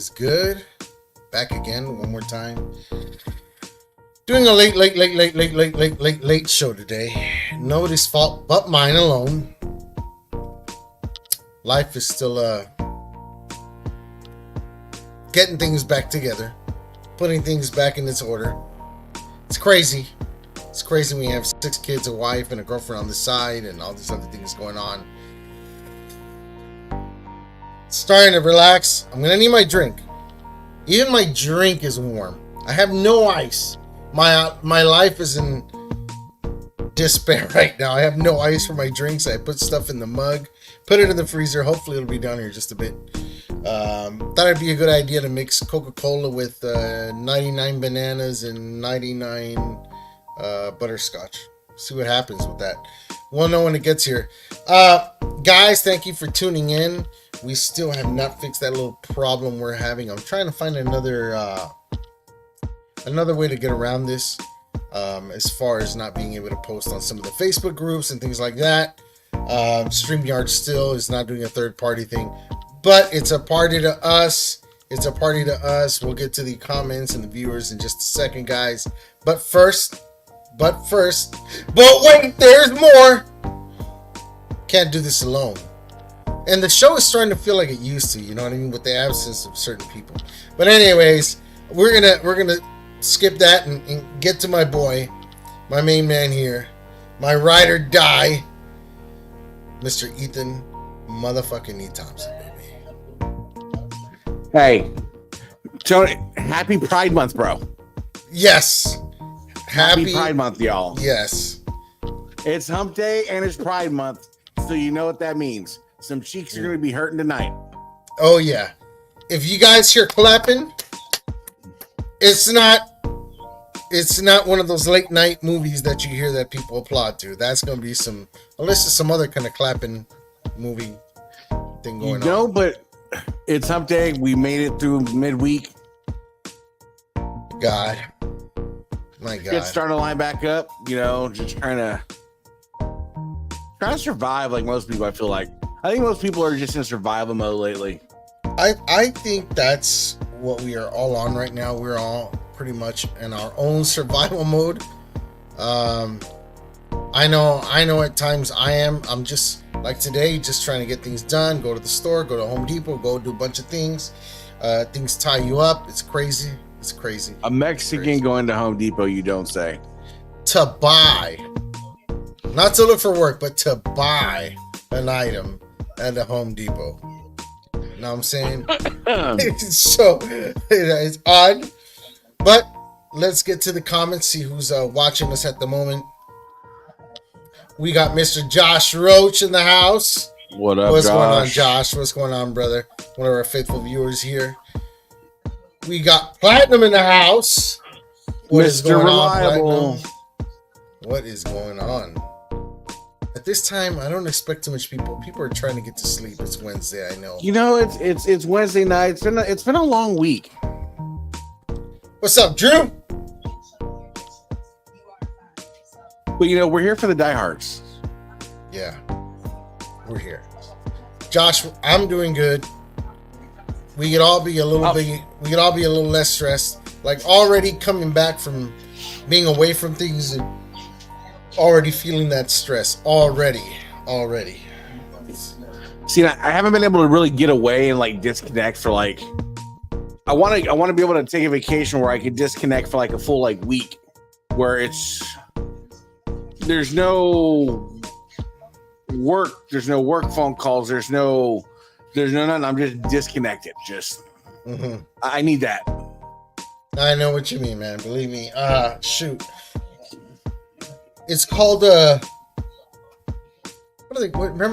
is good? Back again one more time. Doing a late show today. Nobody's fault but mine alone. Life is still getting things back together, putting things back in its order. It's crazy. It's crazy when you have 6 kids, a wife, and a girlfriend on the side, and all these other things going on. Starting to relax. I'm gonna need my drink. Even my drink is warm. I have no ice. My life is in despair right now. I have no ice for my drinks. I put stuff in the mug, put it in the freezer. Hopefully it'll be down here just a bit. Thought it'd be a good idea to mix Coca-Cola with 99 bananas and 99 butterscotch. See what happens with that. We'll know when it gets here. Guys, thank you for tuning in. We still have not fixed that little problem we're having. I'm trying to find another way to get around this, as far as not being able to post on some of the Facebook groups and things like that. StreamYard still is not doing a third-party thing, but it's a party to us. It's a party to us. We'll get to the comments and the viewers in just a second, guys. But wait, there's more. Can't do this alone. And the show is starting to feel like it used to, you know what I mean, with the absence of certain people. But anyways, we're gonna skip that and get to my boy, my main man here, my ride or die, Mr. Ethan motherfucking E. Thompson, baby. Hey, Tony, happy Pride Month, bro. Yes. Happy Pride Month, y'all. Yes. It's Hump Day and it's Pride Month, so you know what that means. Some cheeks are going to be hurting tonight. Oh, yeah. If you guys hear clapping, it's not one of those late night movies that you hear that people applaud to. That's going to be unless it's some other kind of clapping movie thing going on. No, but it's Hump Day. We made it through midweek. God. My God. Get starting to line back up, just trying to survive like most people, I feel like. I think most people are just in survival mode lately. I think that's what we are all on right now. We're all pretty much in our own survival mode. I know at times I am. I'm just like today, just trying to get things done. Go to the store, go to Home Depot, go do a bunch of things. Things tie you up. It's crazy. It's crazy. A Mexican going to Home Depot, you don't say. To buy. Not to look for work, but to buy an item at a Home Depot. You know what I'm saying? So it's odd. But let's get to the comments, see who's watching us at the moment. We got Mr. Josh Roach in the house. What up, What's Josh? going on, Josh? What's going on, brother? One of our faithful viewers here. We got Platinum in the house. What is going Reliable. on, Platinum? What is going on? At this time, I don't expect too much people. People are trying to get to sleep. It's Wednesday, I know. It's Wednesday night. It's been a long week. What's up, Drew? But we're here for the diehards. Yeah, we're here. Josh, I'm doing good. We could all be a little we could all be a little less stressed. Like already coming back from being away from things and already feeling that stress. Already. See, I haven't been able to really get away and disconnect for I want to be able to take a vacation where I can disconnect for a full week, where there's no work phone calls, there's no nothing. I'm just disconnected. I need that. I know what you mean, man. Believe me. Shoot. It's called remember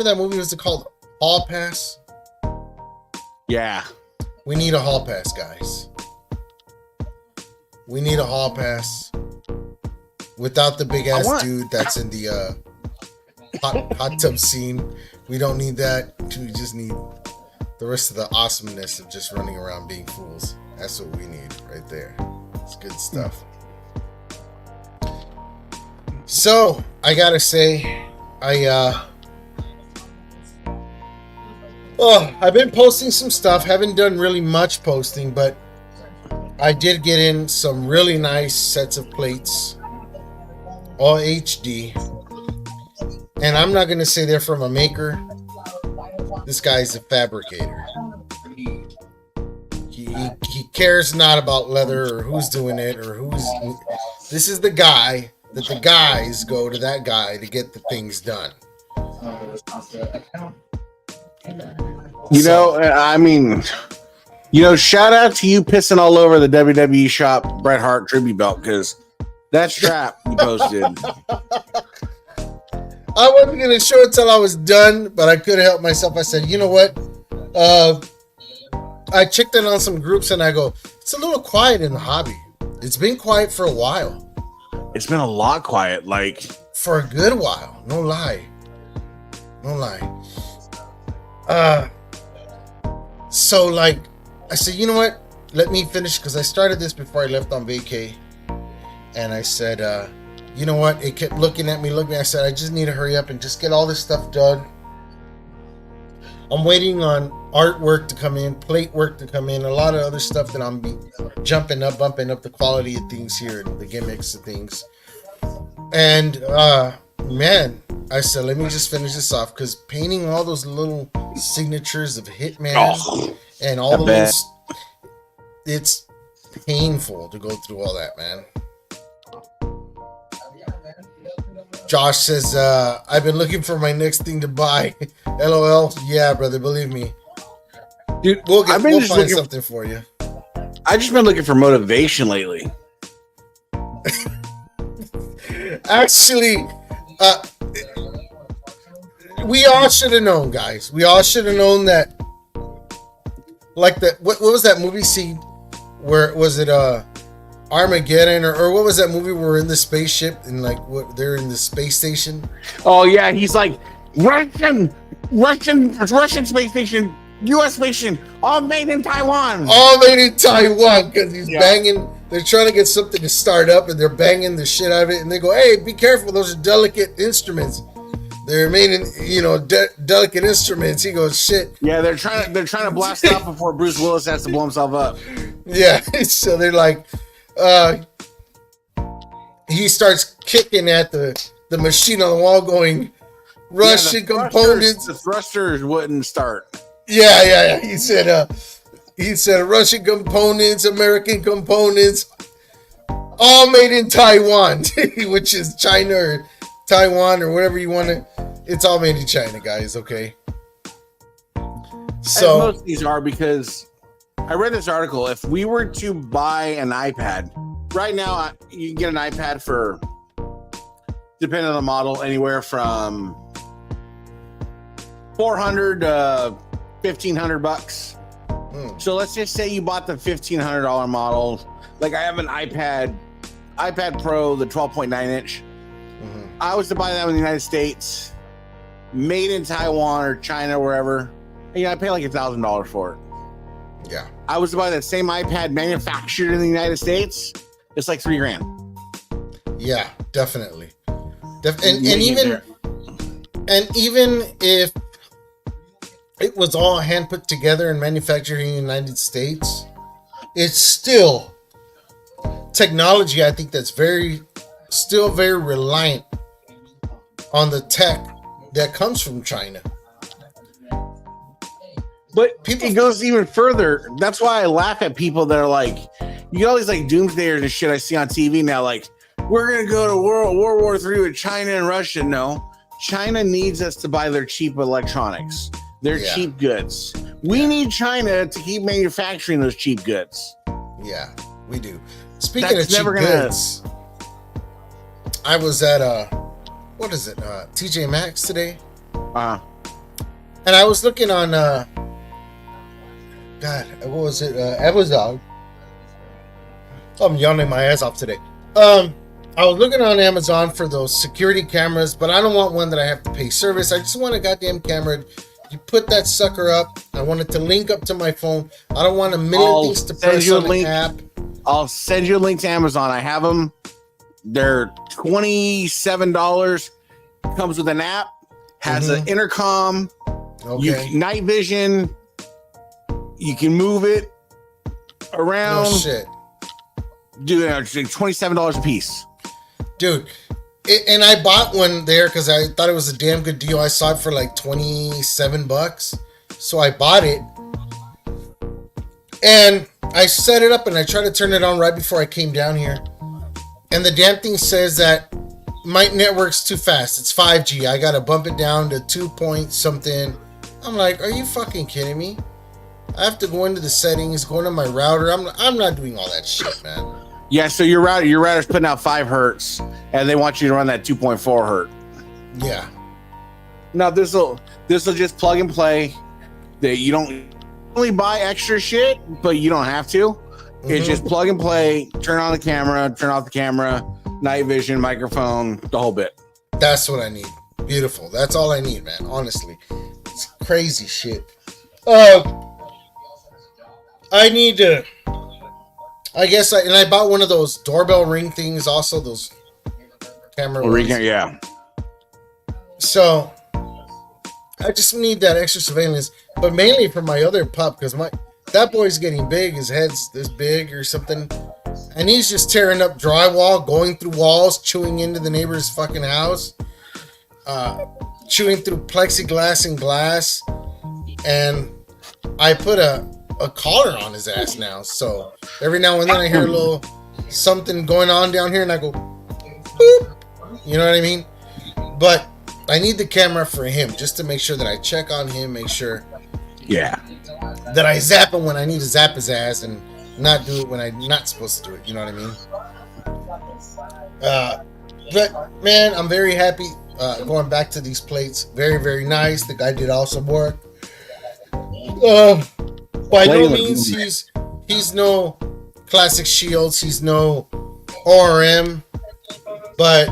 that movie? Was it called Hall Pass? Yeah. We need a Hall Pass, guys. We need a Hall Pass without the big ass dude that's in the hot tub scene. We don't need that. We just need the rest of the awesomeness of just running around being fools. That's what we need right there. It's good stuff. So I gotta say, Oh, I've been posting some stuff. Haven't done really much posting, but I did get in some really nice sets of plates, all HD. And I'm not going to say they're from a maker. This guy's a fabricator. He cares not about leather or who's doing it or who's... This is the guy that the guys go to that guy to get the things done. You know, I mean, you know, shout out to you pissing all over the WWE shop Bret Hart tribute belt, because that strap you posted. I wasn't going to show it till I was done, but I couldn't help myself. I said, you know what? I checked in on some groups and I go, it's a little quiet in the hobby. It's been quiet for a while. It's been a lot quiet, like for a good while. No lie. No lie. So like, I said, you know what? Let me finish, because I started this before I left on vacay. And I said, you know what? It kept looking at me. I said, I just need to hurry up and just get all this stuff done. I'm waiting on artwork to come in, plate work to come in, a lot of other stuff that I'm bumping up the quality of things here, and the gimmicks of things. And man, I said, let me just finish this off, because painting all those little signatures of Hitman and all the little, it's painful to go through all that, man. Josh says, I've been looking for my next thing to buy. LOL. Yeah, brother, believe me. Dude, we'll find something for you. I've just been looking for motivation lately. Actually, we all should have known, guys. We all should have known that. Like what was that movie scene? Where was it? Armageddon, or what was that movie where we're in the spaceship and like what they're in the space station? Oh yeah, he's like Russian space station, U.S. space station, all made in Taiwan. All made in Taiwan, because he's banging. They're trying to get something to start up, and they're banging the shit out of it. And they go, "Hey, be careful! Those are delicate instruments. They're made in, delicate instruments." He goes, "Shit." Yeah, they're trying to blast off before Bruce Willis has to blow himself up. Yeah, so they're like. He starts kicking at the machine on the wall, going, Russian components. The thrusters wouldn't start. Yeah. He said Russian components, American components, all made in Taiwan, which is China or Taiwan or whatever you want to. It's all made in China, guys. Okay. So most of these are, because I read this article. If we were to buy an iPad right now, you can get an iPad for, depending on the model, anywhere from $400 to $1,500. So let's just say you bought the $1,500 model. Like I have an iPad Pro, the 12.9 inch. I was to buy that in the United States, made in Taiwan or China, wherever. And, I pay like $1,000 for it. Yeah. I was to buy that same iPad manufactured in the United States. It's like $3,000. Yeah, definitely. And even if it was all hand put together and manufactured in the United States, it's still technology. I think that's still very reliant on the tech that comes from China. But it goes even further. That's why I laugh at people that are like, you get all these like doomsdayers and shit I see on TV now, like, we're going to go to World War III with China and Russia. No, China needs us to buy their cheap electronics, their cheap goods. We need China to keep manufacturing those cheap goods. Yeah, we do. Speaking of cheap goods, I was at TJ Maxx today. And I was looking on what was it? Amazon. I'm yawning my ass off today. I was looking on Amazon for those security cameras, but I don't want one that I have to pay service. I just want a goddamn camera. You put that sucker up. I want it to link up to my phone. I don't want a million things to press on the app. I'll send you a link to Amazon. I have them. They're $27. Comes with an app. Has an intercom. Okay. Night vision. You can move it around. No shit. Dude, $27 a piece. Dude, and I bought one there because I thought it was a damn good deal. I saw it for like $27. So I bought it. And I set it up and I tried to turn it on right before I came down here. And the damn thing says that my network's too fast. It's 5G. I gotta bump it down to 2 point something. I'm like, are you fucking kidding me? I have to go into the settings, go into my router. I'm not doing all that shit, man. Yeah, so your router's putting out 5 hertz, and they want you to run that 2.4 hertz. Yeah. Now this'll just plug and play. That you don't really buy extra shit, but you don't have to. It's just plug and play. Turn on the camera, turn off the camera, night vision, microphone, the whole bit. That's what I need. Beautiful. That's all I need, man. Honestly, it's crazy shit. I need to. I guess I bought one of those doorbell ring things. Also, those camera. Yeah. So I just need that extra surveillance, but mainly for my other pup because that boy's getting big. His head's this big or something, and he's just tearing up drywall, going through walls, chewing into the neighbor's fucking house, chewing through plexiglass and glass, and I put a collar on his ass now. So every now and then I hear a little something going on down here, and I go, boop. You know what I mean? But I need the camera for him just to make sure that I check on him, make sure that I zap him when I need to zap his ass and not do it when I'm not supposed to do it. You know what I mean? But man, I'm very happy going back to these plates. Very, very nice. The guy did awesome work. By no means he's no Classic Shields. He's no ORM. But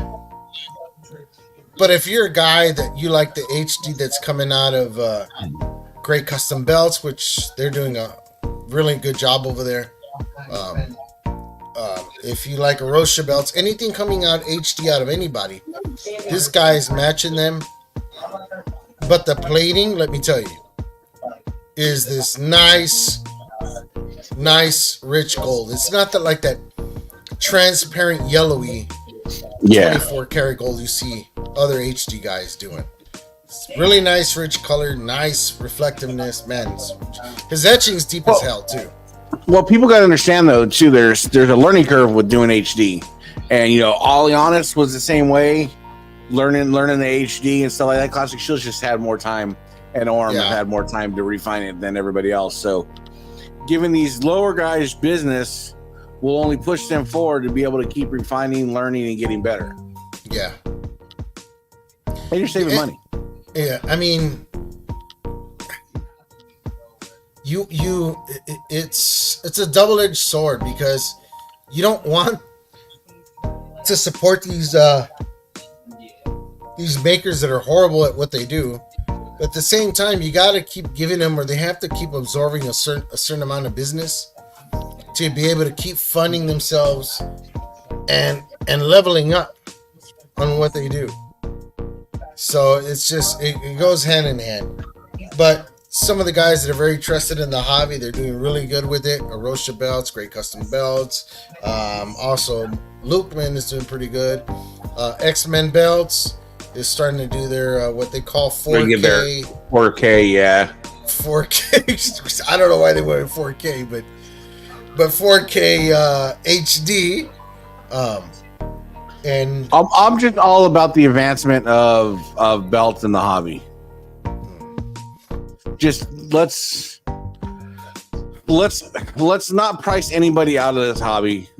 if you're a guy that you like the HD that's coming out of Great Custom Belts, which they're doing a really good job over there. If you like Arosha belts, anything coming out HD out of anybody, this guy's matching them. But the plating, let me tell you, is this nice rich gold. It's not that like that transparent yellowy 24 karat gold you see other HD guys doing. It's really nice rich color, nice reflectiveness, man. His etching's deep as hell too. Well, people got to understand though too. There's a learning curve with doing HD, and Ollie Honest was the same way, learning the HD and stuff like that. Classic Shields just had more time, and ORM had more time to refine it than everybody else. So, giving these lower guys business will only push them forward to be able to keep refining, learning, and getting better. Yeah, and you're saving money. Yeah, I mean, it's a double-edged sword because you don't want to support these makers that are horrible at what they do, but at the same time you got to keep giving them, or they have to keep absorbing a certain amount of business to be able to keep funding themselves and leveling up on what they do. So it's just it goes hand in hand. But some of the guys that are very trusted in the hobby, they're doing really good with it. Arosha belts, Great Custom Belts. Also, Lukeman is doing pretty good. X-Men Belts is starting to do their what they call 4K. 4K, yeah. 4K. I don't know why they went 4K, but 4K HD. And I'm just all about the advancement of belts in the hobby. Just let's not price anybody out of this hobby.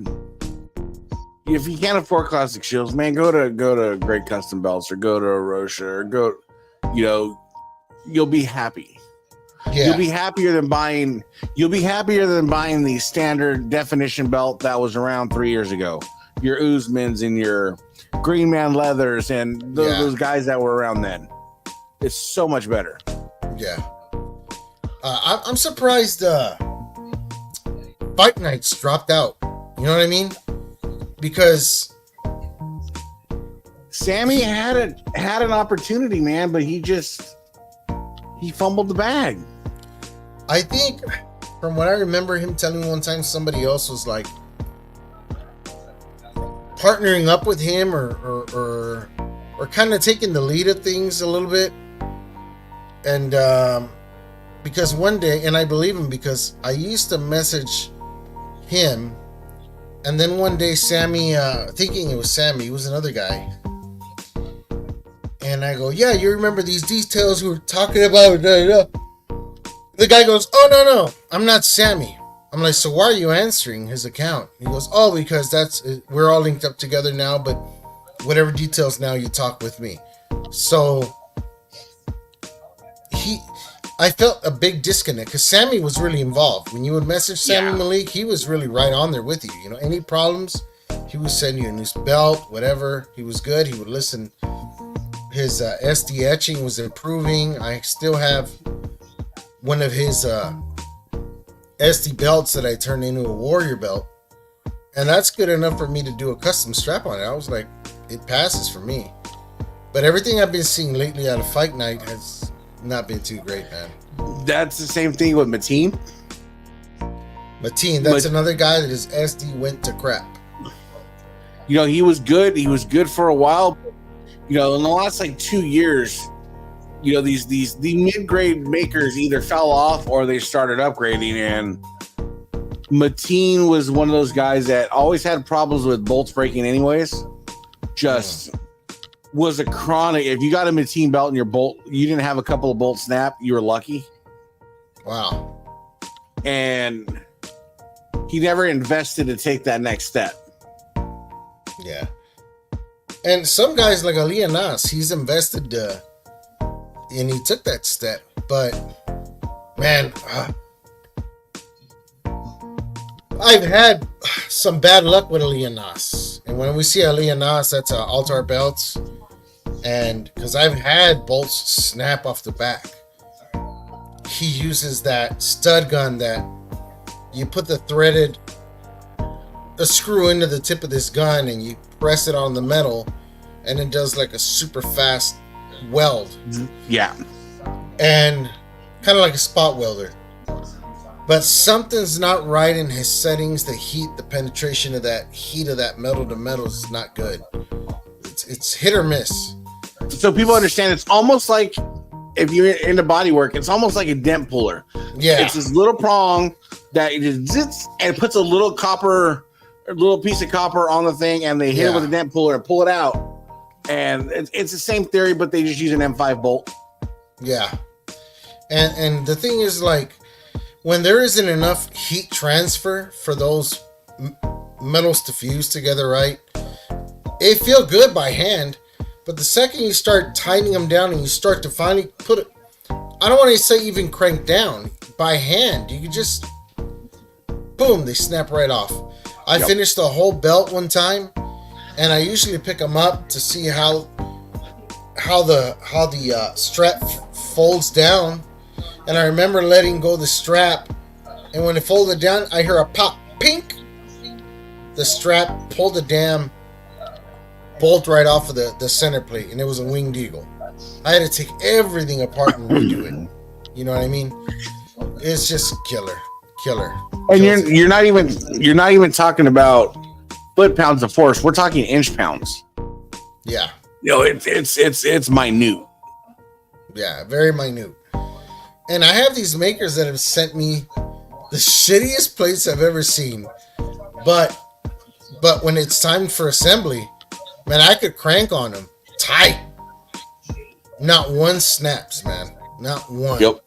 If you can't afford Classic Shields, man, go to Great Custom Belts or go to Arosha or go, you'll be happy. Yeah. You'll be happier than buying the standard definition belt that was around 3 years ago. Your Usmans and your Green Man Leathers and those guys that were around then. It's so much better. Yeah. I'm surprised Fight Nights dropped out. You know what I mean? Because Sammy had an opportunity, man, but he he fumbled the bag. I think, from what I remember him telling me one time, somebody else was like partnering up with him or kind of taking the lead of things a little bit. And because one day, and I believe him because I used to message him, and then one day Sammy, thinking it was Sammy, he was another guy. And I go, yeah, you remember these details we were talking about? The guy goes, oh, no, I'm not Sammy. I'm like, so why are you answering his account? He goes, oh, because we're all linked up together now, but whatever details now, you talk with me. So I felt a big disconnect because Sammy was really involved. When you would message Sammy Malik, he was really right on there with you. You know, any problems, he would send you a new belt, whatever. He was good. He would listen. His SD etching was improving. I still have one of his SD belts that I turned into a Warrior belt, and that's good enough for me to do a custom strap on it. I was like, it passes for me. But everything I've been seeing lately out of Fight Night has not been too great, man. That's the same thing with Mateen. Mateen, that's another guy that his SD went to crap. You know, he was good. He was good for a while. You know, in the last like 2 years, you know, the mid-grade makers either fell off or they started upgrading, and Mateen was one of those guys that always had problems with bolts breaking anyways. Just was a chronic. If you got a Mateen belt and your bolt, you didn't have a couple of bolts snap, you were lucky. Wow. And he never invested to take that next step. Yeah. And some guys like Ali Anas, he's invested and he took that step. But, man, I've had some bad luck with Ali Anas. And when we see Ali Anas, that's Altar belts. And because I've had bolts snap off the back. He uses that stud gun that you put a screw into the tip of this gun and you press it on the metal and it does like a super fast weld. Yeah. And kind of like a spot welder. But something's not right in his settings. The penetration of that heat of that metal to metal is not good. It's hit or miss. So people understand it's almost like, if you're into body work, it's almost like a dent puller. Yeah. It's this little prong that it just zits and puts a little piece of copper on the thing, and they hit it with a dent puller and pull it out. And it's the same theory, but they just use an M5 bolt. Yeah. And the thing is, like, when there isn't enough heat transfer for those metals to fuse together right, it feel good by hand. But the second you start tightening them down and you start to finally put it, I don't want to say even crank down, by hand, you can just, boom, they snap right off. I finished the whole belt one time, and I usually pick them up to see how the strap folds down. And I remember letting go the strap, and when it folded down, I hear a pop, pink. The strap pulled the damn bolt right off of the center plate, and it was a Winged Eagle. I had to take everything apart and redo it. You know what I mean? It's just killer. And you're not even talking about foot pounds of force. We're talking inch pounds. Yeah. You know, it's minute. Yeah, very minute. And I have these makers that have sent me the shittiest plates I've ever seen. But when it's time for assembly, man, I could crank on them tight. Not one snaps, man. Not one. Yep.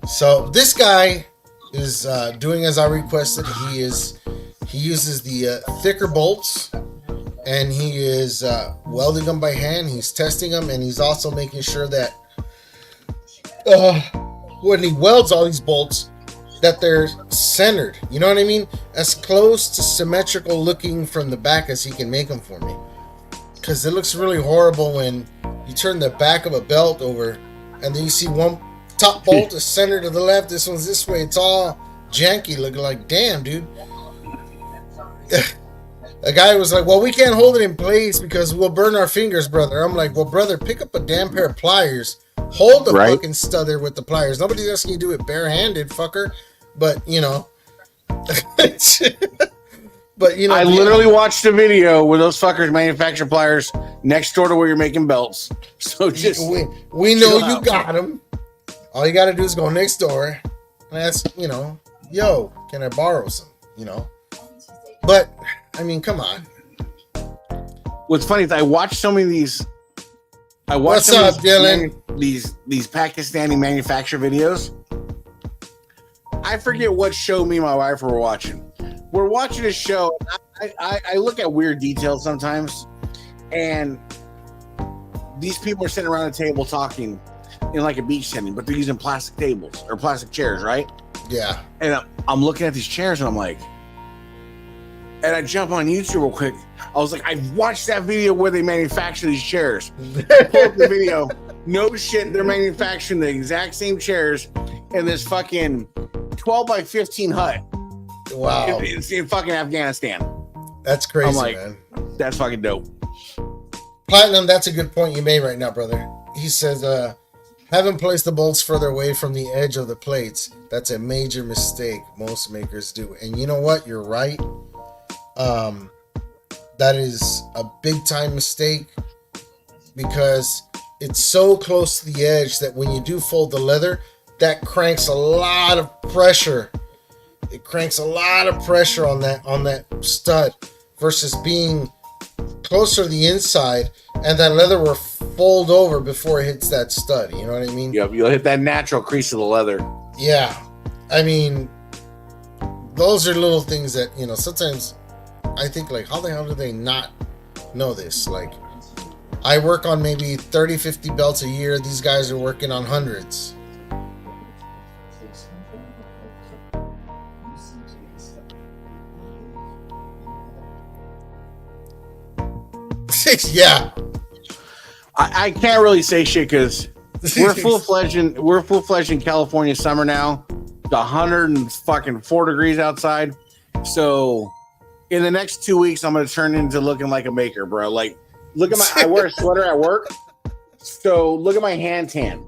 So this guy is doing as I requested. He uses the thicker bolts, and he is welding them by hand. He's testing them, and he's also making sure that when he welds all these bolts, that they're centered. You know what I mean? As close to symmetrical looking from the back as he can make them for me. Because it looks really horrible when you turn the back of a belt over and then you see one top bolt is centered to the left, this one's this way. It's all janky, looking like, damn, dude. A guy was like, well, we can't hold it in place because we'll burn our fingers, brother. I'm like, well, brother, pick up a damn pair of pliers, hold the Right. fucking stuther with the pliers. Nobody's asking you to do it barehanded, fucker. But you know, but you know, I literally watched a video where those fuckers manufacture pliers next door to where you're making belts. So just we know chill you out. got them. All you got to do is go next door and ask, you know, yo, can I borrow some? You know, but I mean, come on. What's funny is I watched so many of these. I watched What's some up, of these Dylan? These Pakistani manufacturer videos. I forget what show me and my wife were watching. We're watching a show. I look at weird details sometimes, and these people are sitting around a table talking in like a beach setting, but they're using plastic tables or plastic chairs, right? Yeah. And I'm looking at these chairs and I'm like, and I jump on YouTube real quick. I was like, I've watched that video where they manufacture these chairs. Pull up the video. No shit, they're manufacturing the exact same chairs in this fucking 12 by 15 hut Wow. in fucking Afghanistan. That's crazy, I'm like, man. that's fucking dope. Platinum, that's a good point you made right now, brother. He says, haven't placed the bolts further away from the edge of the plates. That's a major mistake most makers do. And you know what? You're right. That is a big time mistake because it's so close to the edge that when you do fold the leather, that cranks a lot of pressure. It cranks a lot of pressure on that stud versus being closer to the inside, and that leather will fold over before it hits that stud. You know what I mean? Yep, you'll hit that natural crease of the leather. Yeah. I mean, those are little things that, you know, sometimes I think, like, how the hell do they not know this? Like, I work on maybe 30, 50 belts a year. These guys are working on hundreds. Yeah. I can't really say shit because we're full fledged in California summer now. It's 104 degrees outside. So in the next 2 weeks, I'm gonna turn into looking like a maker, bro. Like, look at I wear a sweater at work. So look at my hand tan.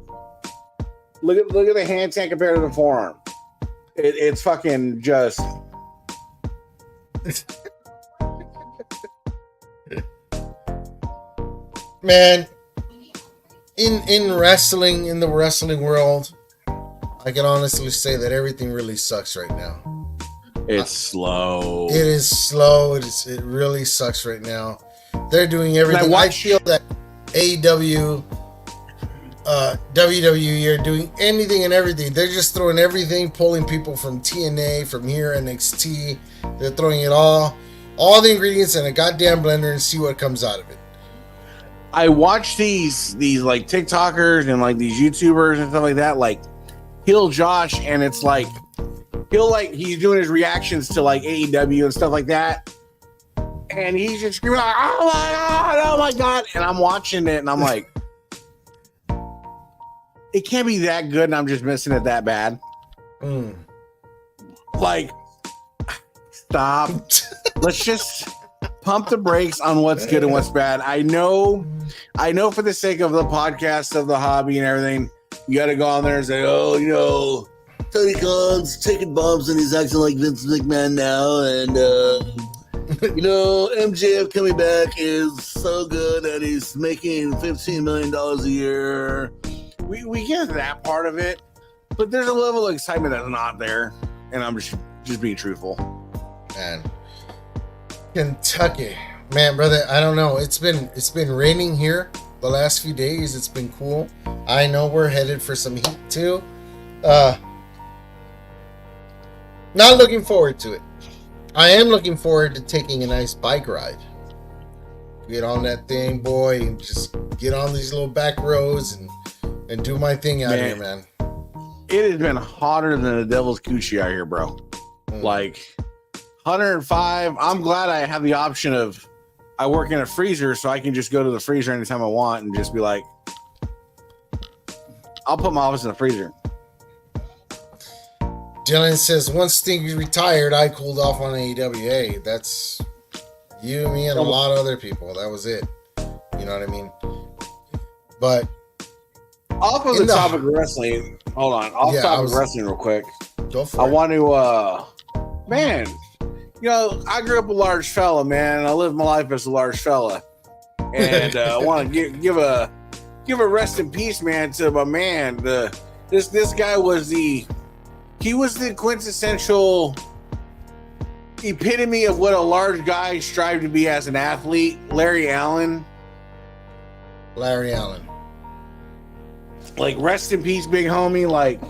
Look at the hand tan compared to the forearm. It's fucking just. Man, in wrestling, in the wrestling world, I can honestly say that everything really sucks right now. It's slow. It is slow. It really sucks right now. They're doing everything. I feel that AEW, WWE are doing anything and everything. They're just throwing everything, pulling people from TNA, from here, NXT. They're throwing it all the ingredients in a goddamn blender and see what comes out of it. I watch these like TikTokers and like these YouTubers and stuff like that, like Heel Josh, and it's like he's doing his reactions to like AEW and stuff like that, and he's just screaming like, oh my god, and I'm watching it and I'm like, it can't be that good, and I'm just missing it that bad. Like, stop. Let's just pump the brakes on what's good and what's bad. I know for the sake of the podcast, of the hobby and everything, you got to go on there and say, oh, you know, Tony Khan's taking bumps and he's acting like Vince McMahon now. And, you know, MJF coming back is so good and he's making $15 million a year. We get that part of it, but there's a level of excitement that's not there. And I'm just being truthful. Man. Kentucky, man, brother, I don't know. It's been raining here the last few days. It's been cool. I know we're headed for some heat too. Not looking forward to it. I am looking forward to taking a nice bike ride. Get on that thing, boy, and just get on these little back roads and do my thing out here, man. It has been hotter than the devil's coochie out here, bro. Like 105. I'm glad I have the option of I work in a freezer, so I can just go to the freezer anytime I want and just be like, I'll put my office in the freezer. Dylan says, once Stinky retired, I cooled off on AEWA. That's you, me, and a lot of other people. That was it. You know what I mean? But Off of the topic of wrestling, hold on. Off topic of wrestling, real quick. Go for it. I want to, man. You know, I grew up a large fella, man. I lived my life as a large fella, and I want to give a rest in peace, man, to my man. This guy was the quintessential epitome of what a large guy strived to be as an athlete. Larry Allen. Like, rest in peace, big homie. Like,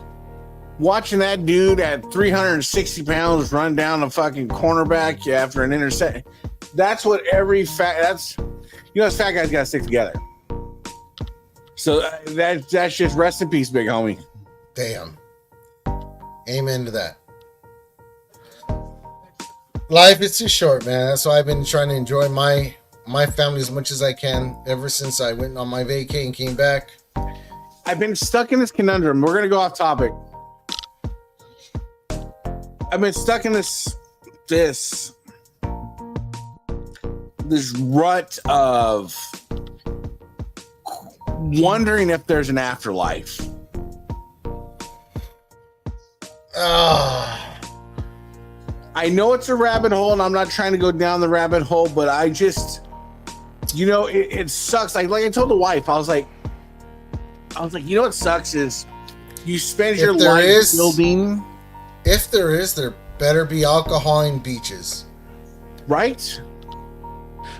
watching that dude at 360 pounds run down a fucking cornerback after an interception. That's what this fat guy's got to stick together. So that's just rest in peace, big homie. Damn. Amen to that. Life is too short, man. That's why I've been trying to enjoy my family as much as I can ever since I went on my vacay and came back. I've been stuck in this conundrum. We're gonna go off topic. I've been stuck in this rut of wondering if there's an afterlife. I know it's a rabbit hole, and I'm not trying to go down the rabbit hole, but I just, it sucks. Like I told the wife, I was like, you know what sucks is you spend your life building. If there is, there better be alcohol in beaches. Right?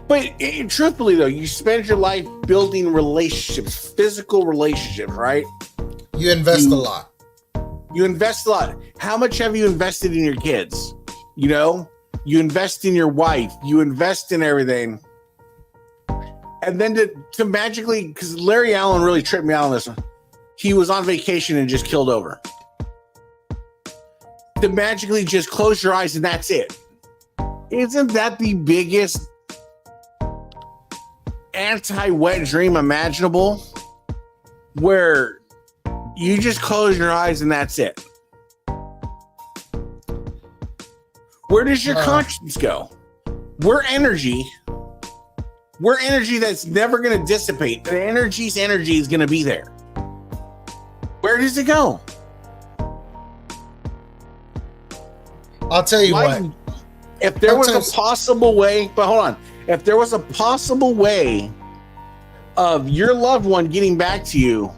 But truthfully, though, you spend your life building relationships, physical relationships, right? You invest a lot. You invest a lot. How much have you invested in your kids? You invest in your wife. You invest in everything. And then to magically, because Larry Allen really tripped me out on this one. He was on vacation and just killed over. To magically just close your eyes and that's it. Isn't that the biggest anti-wet dream imaginable? Where you just close your eyes and that's it. Where does your conscience go? We're energy that's never going to dissipate. The energy's energy is going to be there. Where does it go? I'll tell you what. If there was a possible way, but hold on. If there was a possible way of your loved one getting back to you,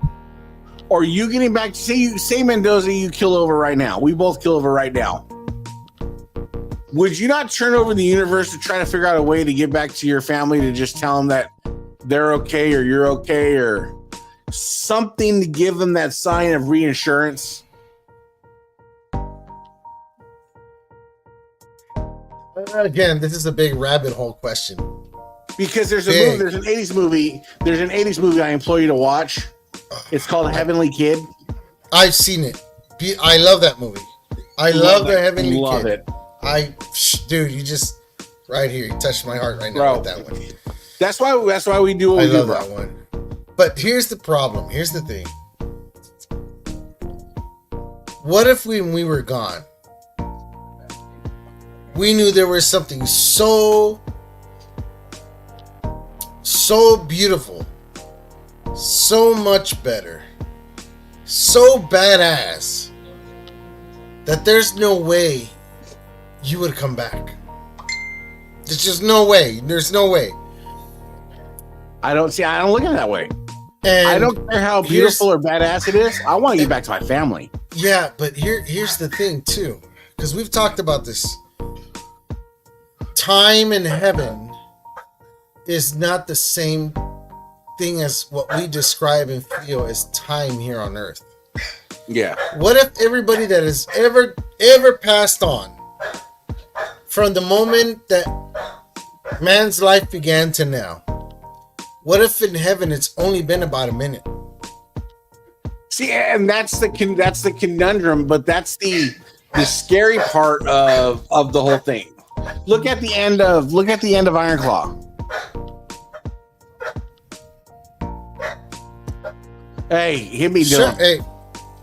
or you getting back to, say Mendoza, you kill over right now. We both kill over right now. Would you not turn over the universe to try to figure out a way to get back to your family to just tell them that they're okay or you're okay or something to give them that sign of reassurance? Again, this is a big rabbit hole question. Because there's an 80s movie I implore you to watch. It's called Heavenly Kid. I've seen it. I love that movie. I love the Heavenly Kid. Love it. Dude, you just right here. You touched my heart right now with that one. That's why we do what we do. I love that one. But here's the problem. Here's the thing. What if when we were gone, we knew there was something so beautiful, so much better, so badass that there's no way you would come back. There's just no way. There's no way. I don't look at it that way. And I don't care how beautiful or badass it is. I want to get back to my family. Yeah, but here's the thing too, because we've talked about this. Time in heaven is not the same thing as what we describe and feel as time here on earth. Yeah. What if everybody that has ever passed on, from the moment that man's life began to now, what if in heaven it's only been about a minute? See, and that's the conundrum, but that's the scary part of the whole thing. Look at the end of Iron Claw. Hey, hit me, Dylan. Hey,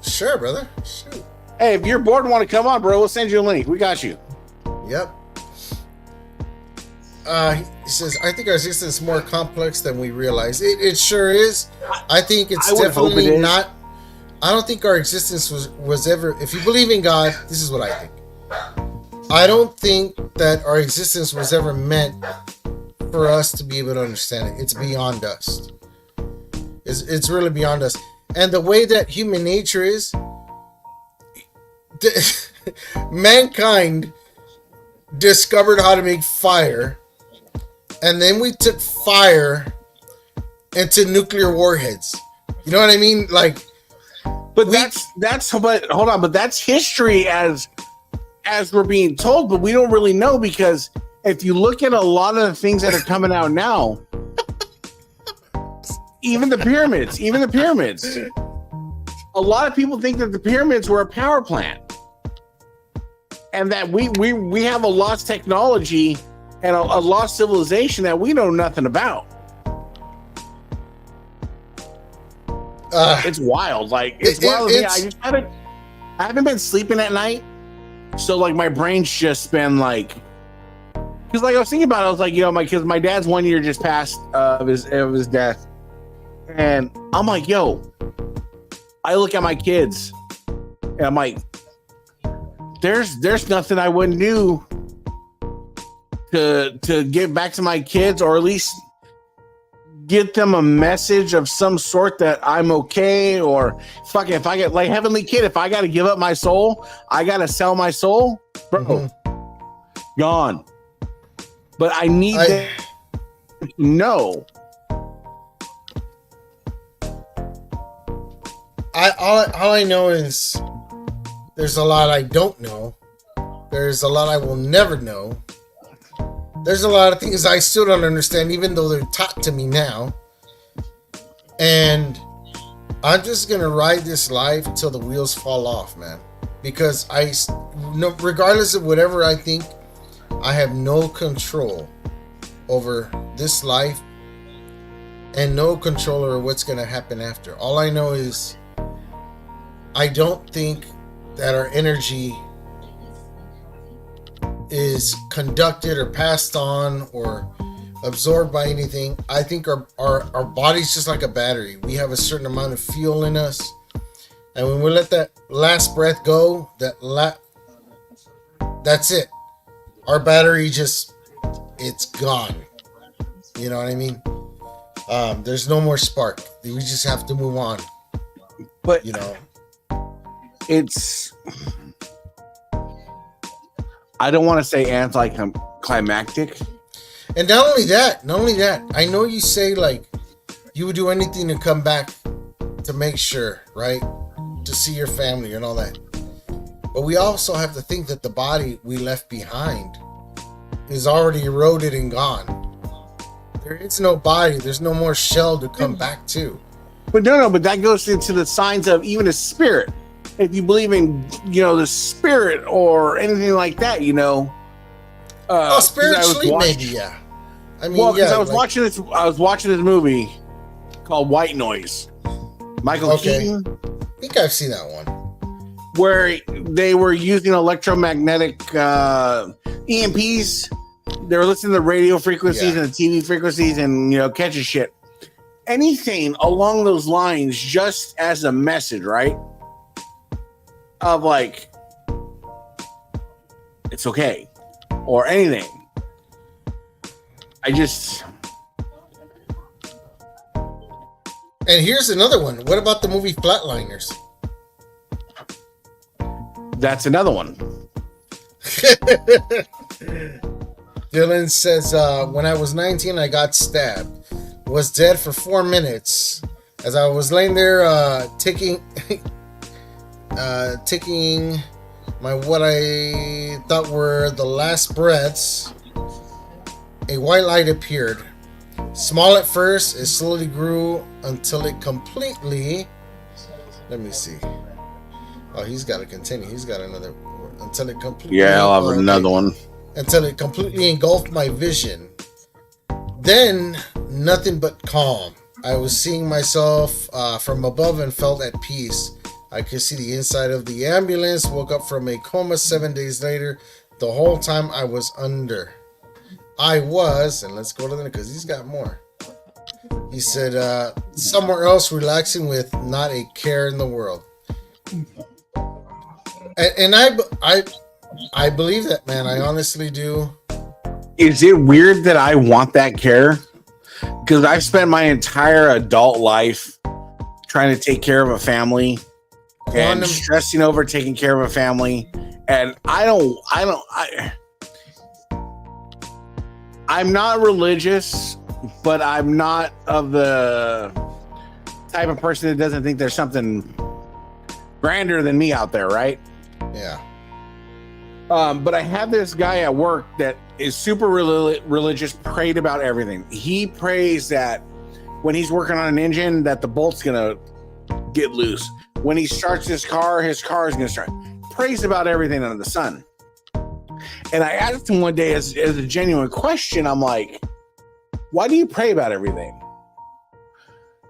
sure, brother. Shoot. Hey, if you're bored and want to come on, bro, we'll send you a link. We got you. Yep. he says, I think our existence is more complex than we realize. It sure is. I think it's definitely not. I don't think our existence was ever. If you believe in God, this is what I think. I don't think that our existence was ever meant for us to be able to understand it. It's beyond us. It's really beyond us. And the way that human nature is, mankind discovered how to make fire, and then we took fire into nuclear warheads. You know what I mean? Like, but hold on, but that's history as we're being told, but we don't really know, because if you look at a lot of the things that are coming out now, even the pyramids, a lot of people think that the pyramids were a power plant, and that we have a lost technology and a lost civilization that we know nothing about. It's wild. Like, it's wild. I haven't been sleeping at night, so like my brain's just been like, because like I was thinking about it, I was like, because my dad's 1 year just passed of his death, and I'm like, I look at my kids and I'm like, there's nothing I wouldn't do to give back to my kids, or at least get them a message of some sort that I'm okay, or fuck it, if I get, like, Heavenly Kid, if I got to give up my soul, I got to sell my soul, bro, gone. But I need to know. All I know is there's a lot I don't know. There's a lot I will never know. There's a lot of things I still don't understand, even though they're taught to me now. And I'm just going to ride this life until the wheels fall off, man. Because regardless of whatever I think, I have no control over this life and no control over what's going to happen after. All I know is I don't think that our energy is conducted or passed on or absorbed by anything. I think our body's just like a battery. We have a certain amount of fuel in us, and when we let that last breath go, that's it. Our battery it's gone. You know what I mean? There's no more spark. We just have to move on. But it's, I don't want to say anticlimactic. And not only that, I know you say like you would do anything to come back to make sure, right? To see your family and all that. But we also have to think that the body we left behind is already eroded and gone. There is no body. There's no more shell to come back to. But but that goes into the signs of even a spirit. If you believe in, the spirit or anything like that, spiritually, maybe, yeah. I mean, because I was watching this movie called White Noise. Michael Keaton. I think I've seen that one. Where they were using electromagnetic EMPs. They were listening to radio frequencies and the TV frequencies and, catching shit. Anything along those lines, just as a message, right? Of like, it's okay, or anything. And here's another one. What about the movie Flatliners? That's another one. Dylan says, when I was 19, I got stabbed. Was dead for 4 minutes. As I was laying there, ticking my what I thought were the last breaths, a white light appeared. Small at first, it slowly grew until it completely, let me see. Oh, he's got to continue. He's got another, until it completely. Yeah, I'll have another one. Until it completely engulfed my vision. Then, nothing but calm. I was seeing myself from above and felt at peace. I could see the inside of the ambulance, woke up from a coma 7 days later. The whole time I was under. I was, and let's go to the because he's got more. He said, somewhere else relaxing with not a care in the world. And I believe that, man. I honestly do. Is it weird that I want that care? Because I've spent my entire adult life trying to take care of a family and stressing over taking care of a family. And I'm not religious, but I'm not of the type of person that doesn't think there's something grander than me out there, right? Yeah. But I have this guy at work that is super religious, prayed about everything. He prays that when he's working on an engine, that the bolt's gonna get loose. When he starts his car is gonna start. Prays about everything under the sun. And I asked him one day as a genuine question, I'm like, why do you pray about everything?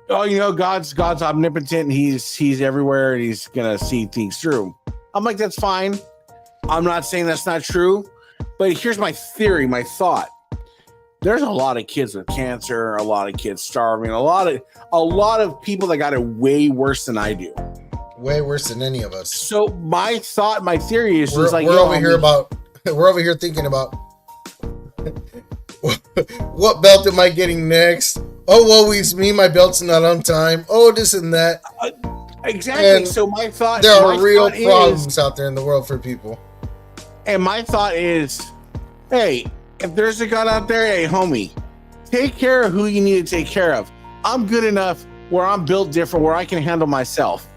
Oh, you know, God's omnipotent and he's everywhere and he's gonna see things through. I'm like, that's fine. I'm not saying that's not true, but here's my theory, my thought. There's a lot of kids with cancer, a lot of kids starving, a lot of people that got it way worse than I do. Way worse than any of us. So my theory is we're over here thinking about what belt am I getting next? Oh, woe is me, my belt's not on time. Oh, this and that. Exactly. And so my thought, there are real problems out there in the world for people. And my thought is, hey, if there's a God out there, hey, homie, take care of who you need to take care of. I'm good enough where I'm built different, where I can handle myself.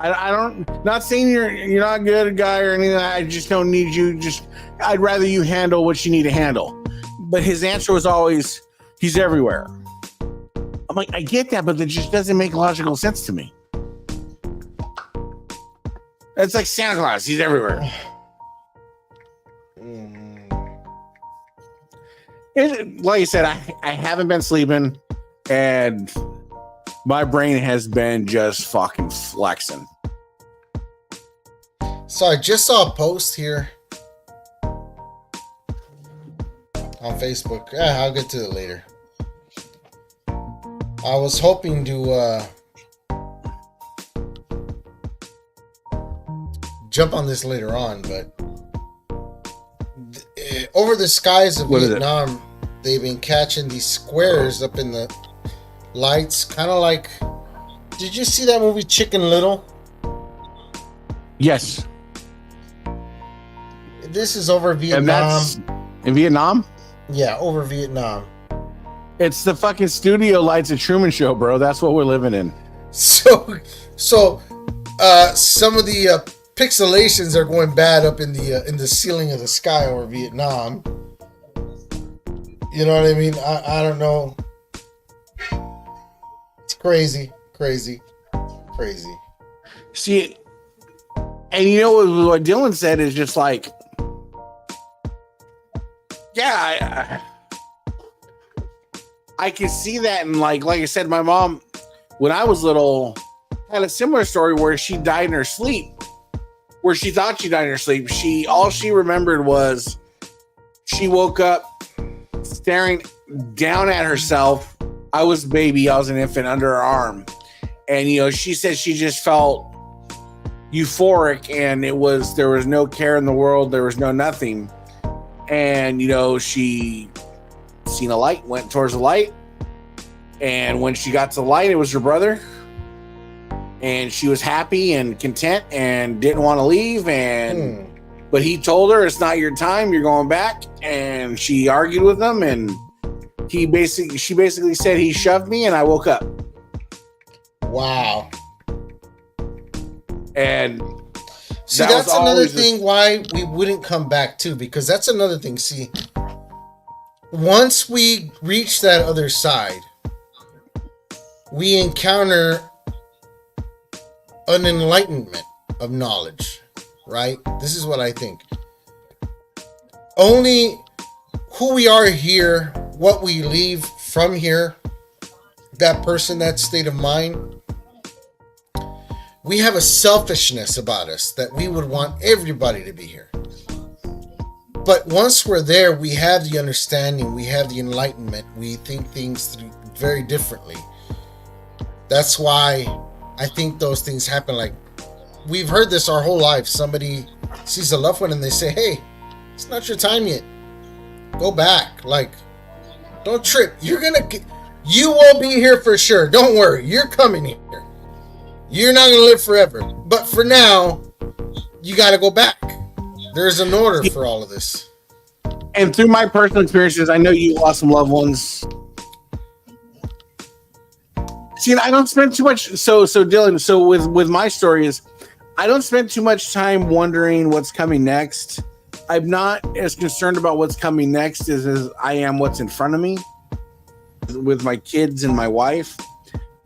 I don't, not saying you're not a good guy or anything. I just don't need you. I'd rather you handle what you need to handle. But his answer was always, he's everywhere. I'm like, I get that, but it just doesn't make logical sense to me. It's like Santa Claus. He's everywhere. Like I said, I haven't been sleeping, and my brain has been just fucking flexing. So I just saw a post here on Facebook. I'll get to it later. I was hoping to jump on this later on, but over the skies of Vietnam, they've been catching these squares up in the lights, kind of like. Did you see that movie Chicken Little? Yes. This is over Vietnam. And that's in Vietnam? Yeah, over Vietnam. It's the fucking studio lights at Truman Show, bro. That's what we're living in. So some of the pixelations are going bad up in the ceiling of the sky over Vietnam. You know what I mean? I don't know. It's crazy. See, and you know what Dylan said is just like, yeah, I can see that. And like I said, my mom, when I was little, had a similar story where she died in her sleep, where she thought she died in her sleep. All she remembered was she woke up staring down at herself. I was a baby. I was an infant under her arm. And, you know, she said she just felt euphoric and there was no care in the world. There was no nothing. And, you know, she seen a light, went towards the light. And when she got to the light, it was her brother. And she was happy and content and didn't want to leave. But he told her, it's not your time. You're going back. And she argued with him. And she basically said he shoved me and I woke up. Wow. And see, that's another thing why we wouldn't come back too, because that's another thing. See, once we reach that other side, we encounter an enlightenment of knowledge, right? This is what I think. Only who we are here, what we leave from here, that person, that state of mind, we have a selfishness about us that we would want everybody to be here. But once we're there, we have the understanding, we have the enlightenment, we think things through very differently. That's why I think those things happen. Like, we've heard this our whole life. Somebody sees a loved one and they say, hey, it's not your time yet. Go back. Like, don't trip. You will be here for sure. Don't worry. You're coming here. You're not going to live forever. But for now, you got to go back. There's an order for all of this. And through my personal experiences, I know you lost some loved ones. See, I don't spend too much. So Dylan, so with my story is, I don't spend too much time wondering what's coming next. I'm not as concerned about what's coming next as I am what's in front of me with my kids and my wife.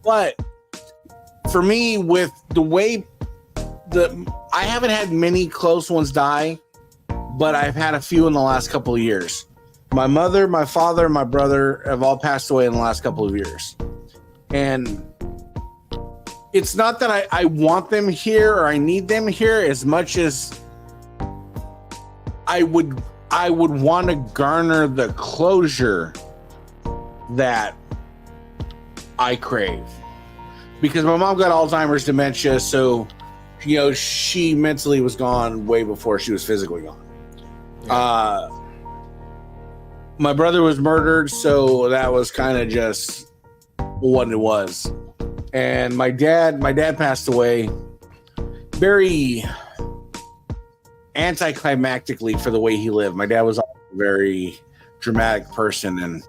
But for me, with the way I haven't had many close ones die, but I've had a few in the last couple of years. My mother, my father, my brother have all passed away in the last couple of years. And it's not that I want them here or I need them here as much as I would want to garner the closure that I crave. Because my mom got Alzheimer's, dementia, so she mentally was gone way before she was physically gone. Yeah. My brother was murdered, so that was kind of just what it was. And my dad passed away very anticlimactically for the way he lived. My dad was a very dramatic person, and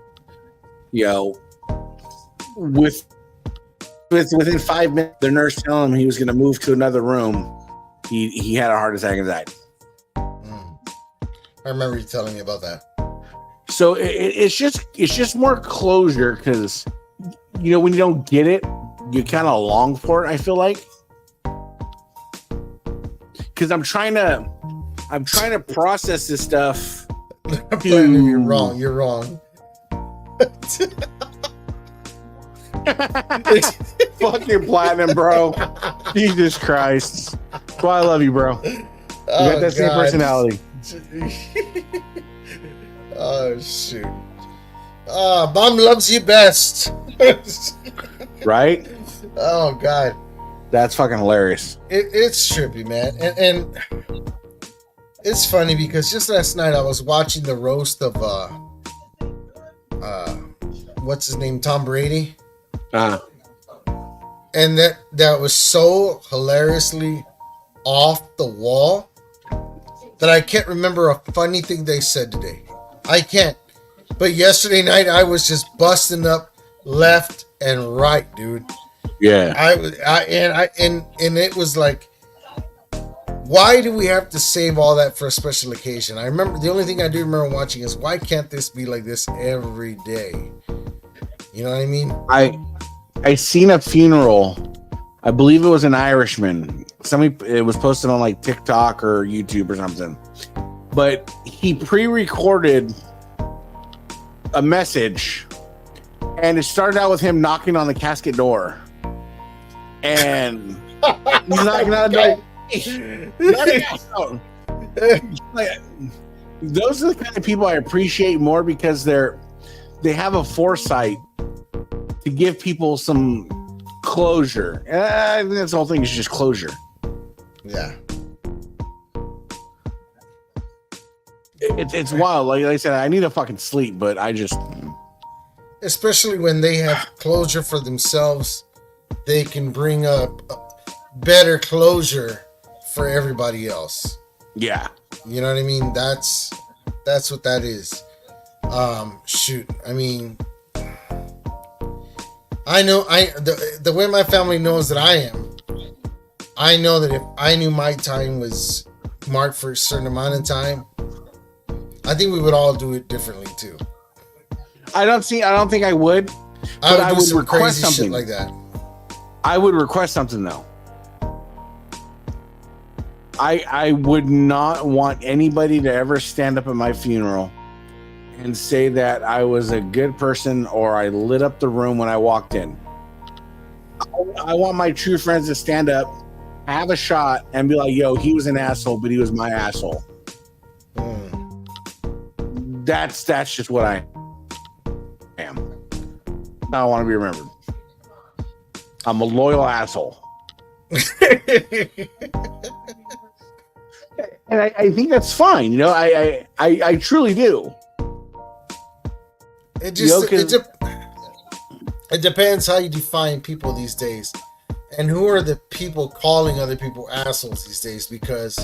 within 5 minutes, the nurse telling him he was going to move to another room, he had a heart attack and died. I remember you telling me about that. So it's just more closure, because when you don't get it, you kind of long for it. I feel like, because I'm trying to process this stuff. You're wrong. You're wrong. Fucking Platinum, bro. Jesus Christ. That's why I love you, bro. You got that same personality. Oh, shoot. Mom loves you best. Right? Oh, God. That's fucking hilarious. It's trippy, man. And it's funny because just last night I was watching the roast of what's his name, Tom Brady. And that was so hilariously off the wall that I can't remember a funny thing they said today. I can't. But yesterday night I was just busting up left and right, dude. Yeah. And it was like, why do we have to save all that for a special occasion? I remember the only thing I do remember watching is, why can't this be like this every day? You know what I mean? I seen a funeral. I believe it was an Irishman. It was posted on like TikTok or YouTube or something. But he pre-recorded a message, and it started out with him knocking on the casket door. And he's knocking on the door. Like, those are the kind of people I appreciate more, because they have a foresight to give people some closure. I think that's the whole thing, is just closure. Yeah. It's wild. Like I said, I need to fucking sleep, but I just... Especially when they have closure for themselves, they can bring up better closure for everybody else. Yeah. You know what I mean? That's what that is. Shoot. I mean, I know the way my family knows that I am, I know that if I knew my time was marked for a certain amount of time, I think we would all do it differently too. I don't think I would. I would request something shit like that. I would request something though. I would not want anybody to ever stand up at my funeral and say that I was a good person or I lit up the room when I walked in. I want my true friends to stand up, have a shot, and be like, yo, he was an asshole, but he was my asshole. that's just what I am. I don't want to be remembered. I'm a loyal asshole. And I think that's fine. You know, I truly do. It just it depends how you define people these days, and who are the people calling other people assholes these days. Because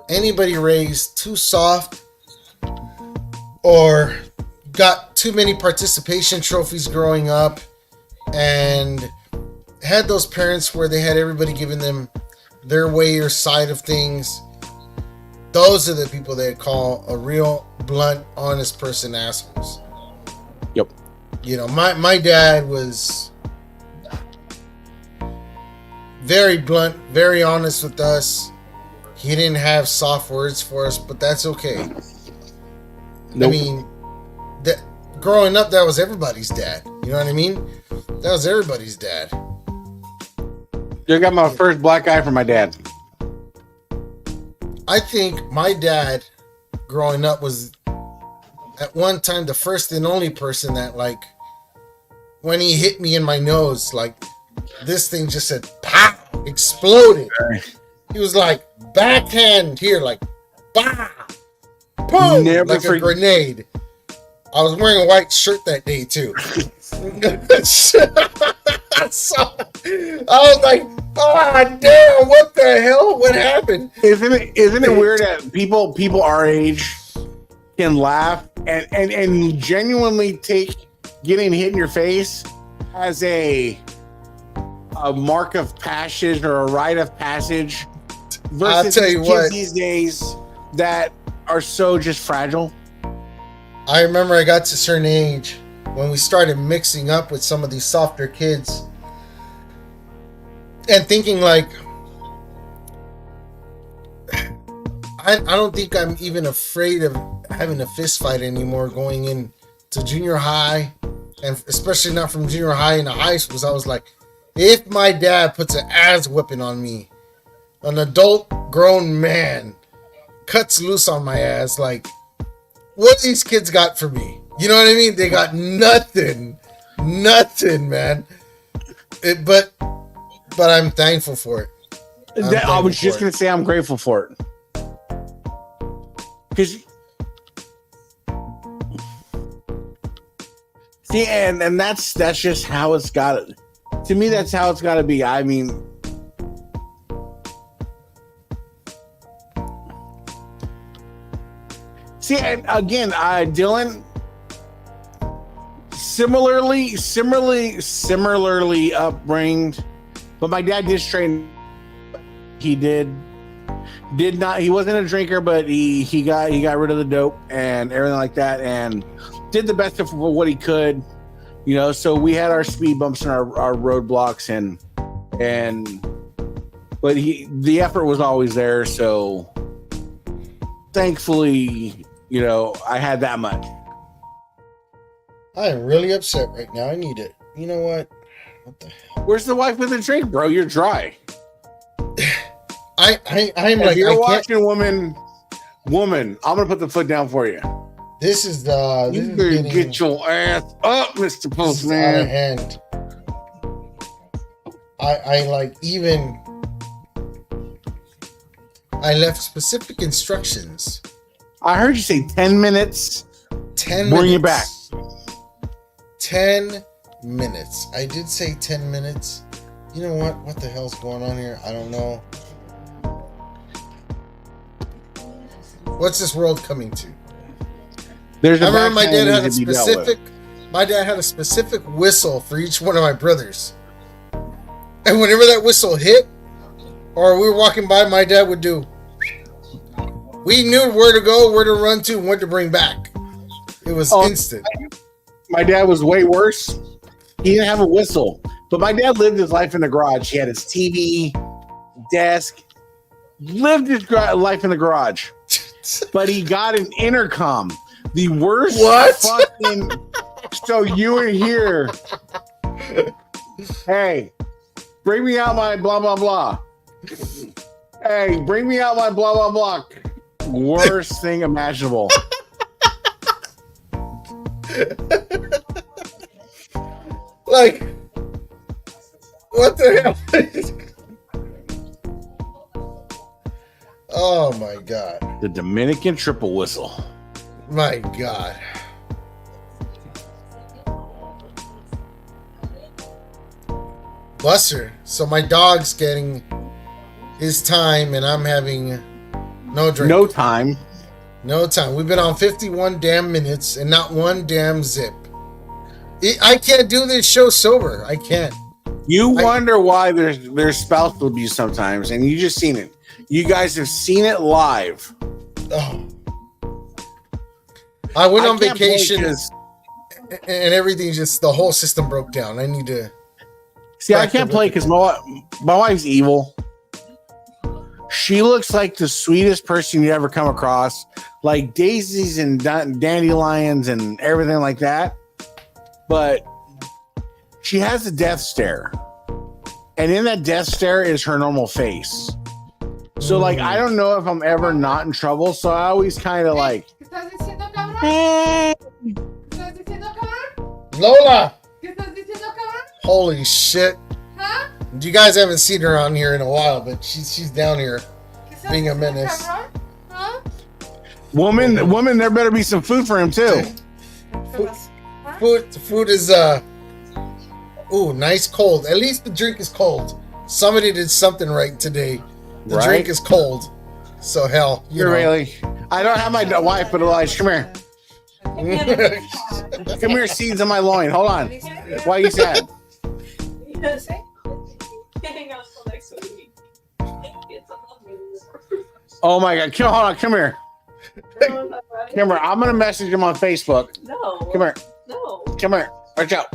anybody raised too soft or got too many participation trophies growing up and had those parents where they had everybody giving them their way or side of things, those are the people they call a real blunt, honest person assholes. Yep. You know, my dad was very blunt, very honest with us. He didn't have soft words for us, but that's okay. Nope. I mean, growing up, that was everybody's dad. You know what I mean? That was everybody's dad. You got my first black eye from my dad. I think my dad, growing up, was at one time the first and only person that, like, when he hit me in my nose, like, this thing just said, pow, exploded. He was like, backhand here, like, bah, boom, like a grenade. I was wearing a white shirt that day, too. So, I was like, oh, damn, what the hell? What happened? Isn't it weird that people our age can laugh and genuinely take getting hit in your face as a mark of passage or a rite of passage versus I'll tell you kids what, these days that are so just fragile? I remember I got to a certain age when we started mixing up with some of these softer kids and thinking like, I don't think I'm even afraid of having a fist fight anymore going into junior high, and especially not from junior high into high school. So I was like, if my dad puts an ass whipping on me, an adult grown man cuts loose on my ass, like, what these kids got for me? You know what I mean? They got nothing, man. But I'm thankful for it. I was just gonna say I'm grateful for it. Because see, and that's just how it's got to. To me, that's how it's got to be. I mean, see, and again, Dylan, similarly upbringed, but my dad did straighten. He did not. He wasn't a drinker, but he got rid of the dope and everything like that, and did the best of what he could. You know, so we had our speed bumps and our roadblocks, but the effort was always there. So thankfully, you know, I had that much. I am really upset right now. I need it. You know what? What the hell? Where's the wife with the drink, bro? You're dry. I'm if like, you're watching, woman, I'm gonna put the foot down for you. This is you better get your ass up, Mr. Postman. Out of hand. I like even. I left specific instructions. I heard you say 10 minutes. 10 Bring minutes. you back. 10 minutes. I did say 10 minutes. You know what? What the hell's going on here? I don't know. What's this world coming to? I remember my dad had a specific whistle for each one of my brothers. And whenever that whistle hit, or we were walking by, my dad would do. We knew where to go, where to run to, and what to bring back. It was instant. My dad was way worse. He didn't have a whistle. But my dad lived his life in the garage. He had his TV, desk, lived his life in the garage. But he got an intercom. The worst fucking. So you were here. Hey, bring me out my blah blah blah. Hey, bring me out my blah blah blah. Worst thing imaginable. Like, what the hell? Oh my god. The Dominican triple whistle. My god. Buster. So my dog's getting his time and I'm having no drink. No time. No time. We've been on 51 damn minutes and not one damn zip. I can't do this show sober. I can't. You wonder why there's spousal abuse sometimes, and you just seen it. You guys have seen it live. Oh. I went on can't play vacation 'cause- and everything just, the whole system broke down. I need to. See, I can't play because my wife's evil. She looks like the sweetest person you ever come across, like daisies and dandelions and everything like that. But she has a death stare, and in that death stare is her normal face. So, like, I don't know if I'm ever not in trouble. So I always kind of like, ¿Qué estás diciendo, cabrón? eh. ¿Qué estás diciendo, cabrón? Lola! ¿Qué estás diciendo, cabrón? Holy shit. ¿Ah? You guys haven't seen her on here in a while, but she's down here. ¿Qué estás Being a diciendo, menace. cabrón? ¿Ah? Woman, there better be some food for him too. Food is ooh, nice cold. At least the drink is cold. Somebody did something right today. The Right? drink is cold. So hell, you You're know. really. I don't have my wife, but Elijah, come here. Come here, seeds on my loin. Hold on. Why are you sad? Yes. Hang out till next week. It's Oh my God! Hold on. Come here. Come here. I'm gonna message him on Facebook. No. Come here. No. Come here. Watch out.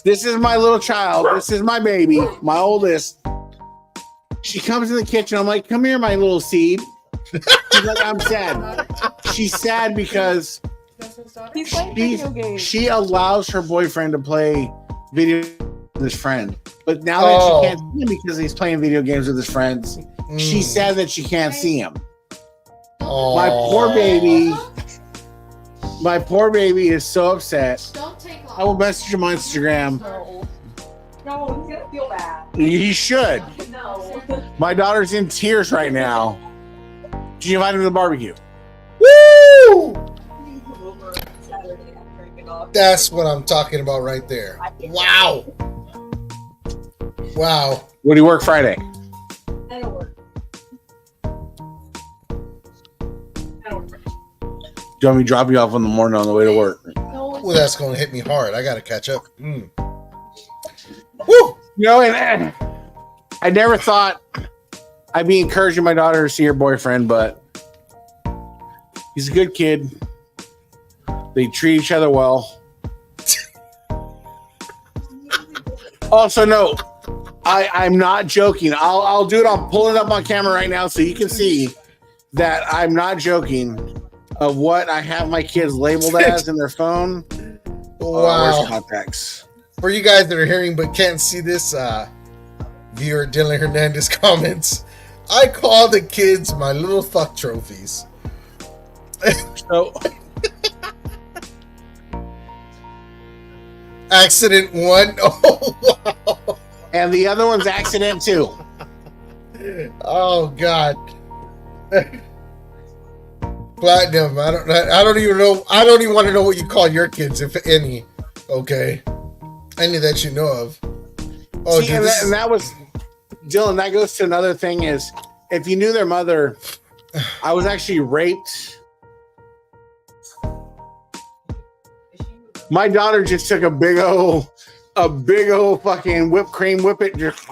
This is my little child. This is my baby, my oldest. She comes in the kitchen. I'm like, come here, my little seed. She's like, I'm sad. She's sad because He's playing video games. she allows her boyfriend to play video with his friend. But now that Oh. she can't see him because he's playing video games with his friends, she's sad that she can't see him. Oh. My poor baby. My poor baby is so upset. Don't take long. I will message him on Instagram. No. No, he's gonna feel bad. He should. No. My daughter's in tears right now. Did you invite him to the barbecue? Woo! Saturday, I'm drinking off. That's what I'm talking about right there. Wow. Wow. Where do you work Friday? I don't work. I don't work. Do you want me to drop you off in the morning on the way to work? No, it's Well, that's going to hit me hard. I got to catch up. Mm. Woo! You know, and I never thought I'd be encouraging my daughter to see her boyfriend, but he's a good kid. They treat each other well. Also, no, I'm not joking. I'll do it. I'll pull it up on camera right now so you can see that I'm not joking of what I have my kids labeled as in their phone. Wow. Where's contacts? For you guys that are hearing but can't see this, viewer Dylan Hernandez comments, I call the kids my little fuck trophies. So Accident 1. Oh, wow. and the other one's accident too. Oh, God. Platinum. I don't even know. I don't even want to know what you call your kids, if any. Okay. Any that you know of. Oh, See, dude, and, this and that was Dylan. That goes to another thing: is if you knew their mother, I was actually raped. My daughter just took a big old fucking whipped cream, whip it. Just,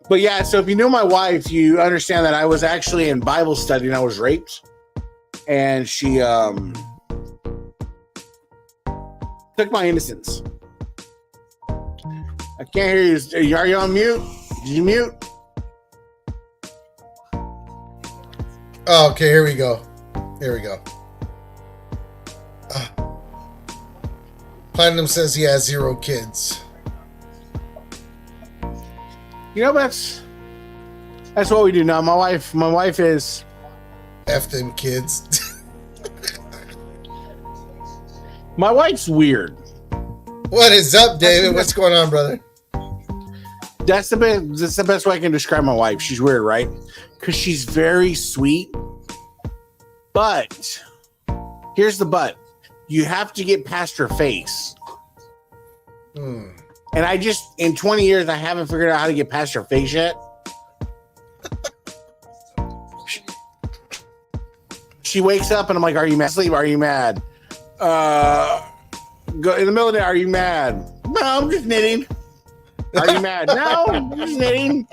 but yeah, so if you knew my wife, you understand that I was actually in Bible study and I was raped, and she took my innocence. I can't hear you. Are you on mute? Did you mute? Oh, okay, here we go. Here we go. Platinum says he has 0 kids. You know, that's what we do now. My wife is F them kids. My wife's weird. What is up, David? What's going on, brother? That's the best way I can describe my wife. She's weird, right? Because she's very sweet. But here's the but. You have to get past her face. Hmm. And I just, in 20 years, I haven't figured out how to get past her face yet. She wakes up and I'm like, are you mad? Sleep? Are you mad? Go in the middle of the day, are you mad? No, I'm just knitting. Are you mad? No, I'm just knitting.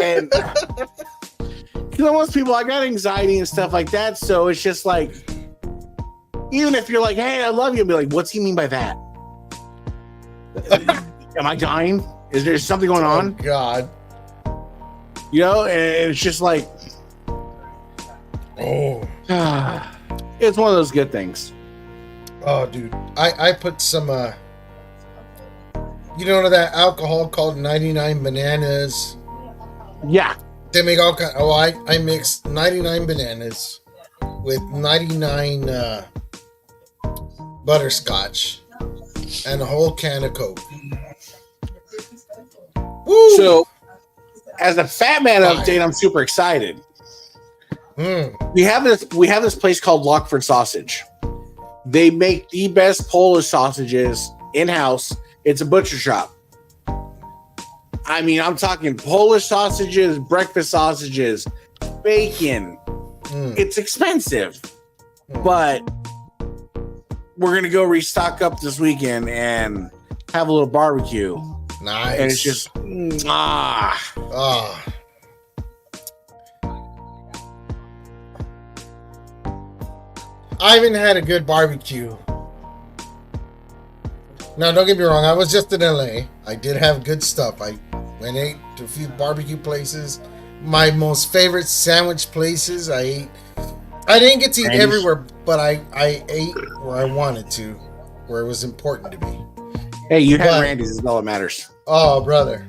And you know, most people, I got anxiety and stuff like that. So it's just like, even if you're like, hey, I love you, I'll be like, what's he mean by that? Am I dying? Is there something going on? Oh, God. You know, and it's just like, Oh. it's one of those good things. Oh, dude. I put some, you know that alcohol called 99 bananas? Yeah. They make all kind. Oh, I mixed 99 bananas with 99 butterscotch and a whole can of Coke. Woo! So, as a fat man update, I'm super excited. Mm. We have this place called Lockford Sausage. They make the best Polish sausages in-house. It's a butcher shop. I mean, I'm talking Polish sausages, breakfast sausages, bacon. It's expensive, but we're gonna go restock up this weekend and have a little barbecue. Nice. And it's just Ah. I haven't had a good barbecue. Now, don't get me wrong. I was just in LA. I did have good stuff. I went and ate to a few barbecue places. My most favorite sandwich places I ate. I didn't get to eat Randy's. everywhere, but I ate where I wanted to, where it was important to me. Hey, you had But- Randy's, is all that matters. Oh, brother.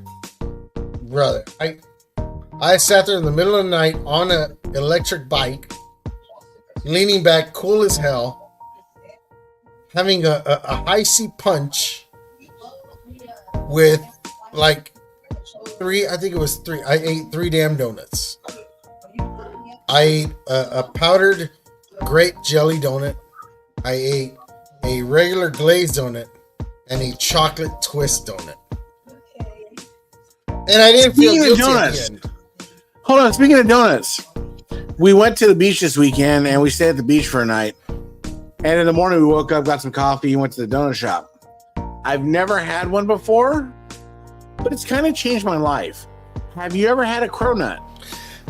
I sat there in the middle of the night on an electric bike, leaning back, cool as hell, having a high C punch with like three. I think it was three. I ate 3 damn donuts. I ate a powdered grape jelly donut. I ate a regular glazed donut and a chocolate twist donut. And I didn't feel Speaking of guilty at donuts. the end. Hold on, speaking of donuts, we went to the beach this weekend and we stayed at the beach for a night. And in the morning we woke up, got some coffee, and went to the donut shop. I've never had one before, but it's kind of changed my life. Have you ever had a cronut?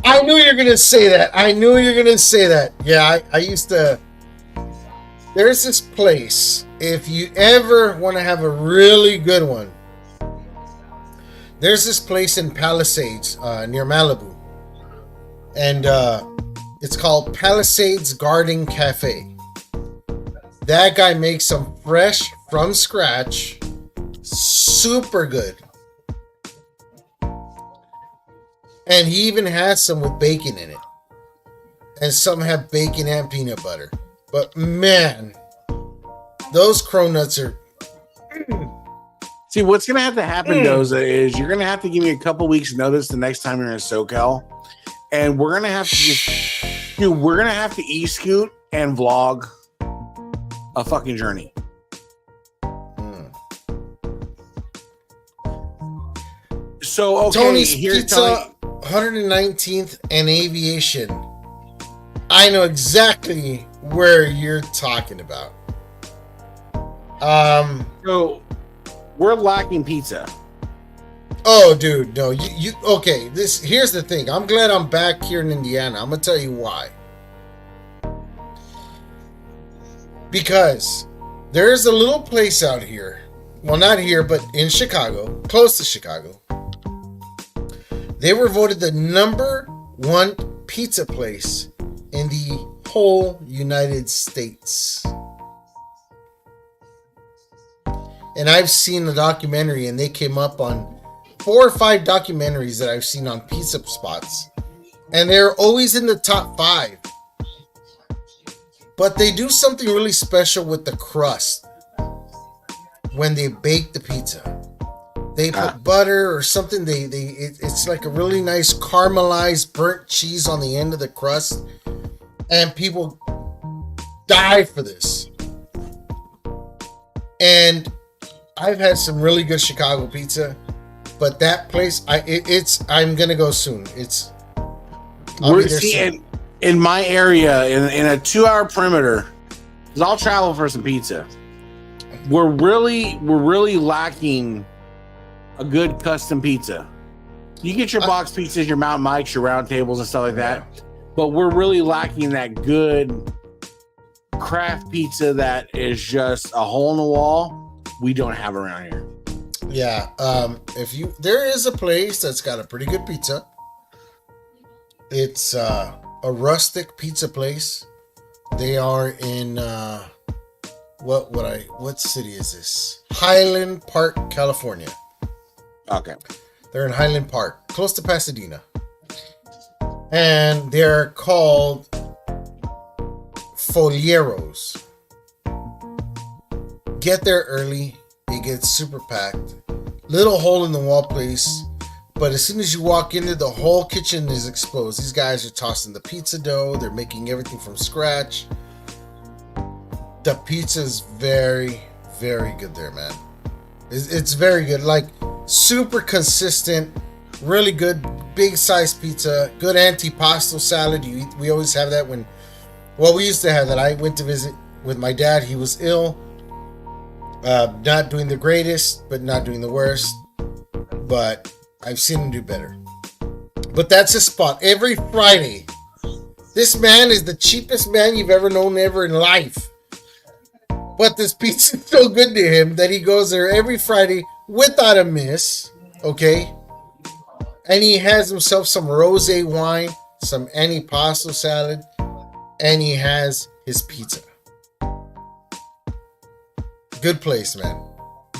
I knew you were gonna say that. Yeah, I used to. There's this place. If you ever want to have a really good one, there's this place in Palisades near Malibu, and it's called Palisades Garden Cafe. That guy makes them fresh from scratch, super good. And he even has some with bacon in it. And some have bacon and peanut butter. But man, those cronuts are... See, what's going to have to happen, Doza, is you're going to have to give me a couple weeks notice the next time you're in SoCal. And we're going to have to just... Dude, we're going to have to e-scoot and vlog a fucking journey. So, okay, Tony's here's Pizza, 119th and Aviation. I know exactly where you're talking about. So, we're lacking pizza. Oh, dude, no, you okay? Here's the thing. I'm glad I'm back here in Indiana. I'm gonna tell you why. Because there's a little place out here. Well, not here, but in Chicago, close to Chicago. They were voted the #1 pizza place in the whole United States. And I've seen the documentary, and they came up on 4 or 5 documentaries that I've seen on pizza spots. And they're always in the top 5. But they do something really special with the crust when they bake the pizza. They put butter or something. It's like a really nice caramelized burnt cheese on the end of the crust, and people die for this. And I've had some really good Chicago pizza, but that place, I'm gonna go soon. I'll be there soon. In my area, in a 2-hour perimeter, because I'll travel for some pizza. We're really lacking a good custom pizza. You get your box pizzas, your Mountain Mikes, your round tables, and stuff like that, but we're really lacking that good craft pizza that is just a hole in the wall. We don't have around here. Yeah, there is a place that's got a pretty good pizza. It's a rustic pizza place. They are in what city is this? Highland Park, California. Okay. They're in Highland Park, close to Pasadena. And they're called Folieros. Get there early. It gets super packed. Little hole in the wall place. But as soon as you walk into, the whole kitchen is exposed. These guys are tossing the pizza dough. They're making everything from scratch. The pizza is very, very good there, man. It's very good. Like, super consistent. Really good, big size pizza. Good antipasto salad. We always have that when... Well, we used to have that. I went to visit with my dad. He was ill. Not doing the greatest, but not doing the worst. But I've seen him do better. But that's his spot. Every Friday. This man is the cheapest man you've ever known ever in life. But this pizza is so good to him that he goes there every Friday without a miss. Okay? And he has himself some rosé wine, some antipasto salad, and he has his pizza. Good place, man.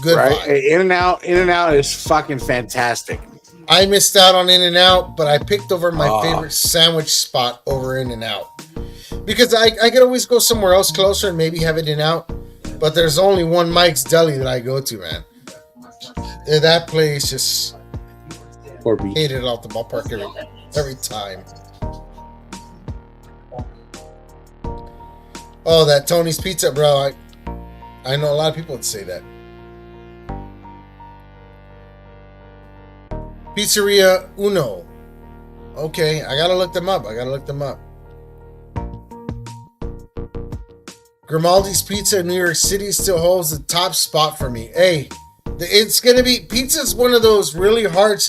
Good vibe. In-N-Out is fucking fantastic. I missed out on In-N-Out, but I picked over my favorite sandwich spot over In-N-Out. Because I could always go somewhere else closer and maybe have it In-N-Out. But there's only one Mike's Deli that I go to, man. That place just hit it off the ballpark every time. Oh, that Tony's Pizza, bro. I know a lot of people would say that. Pizzeria Uno. Okay, I gotta look them up. Grimaldi's Pizza in New York City still holds the top spot for me. Hey, it's gonna be... Pizza's one of those really hard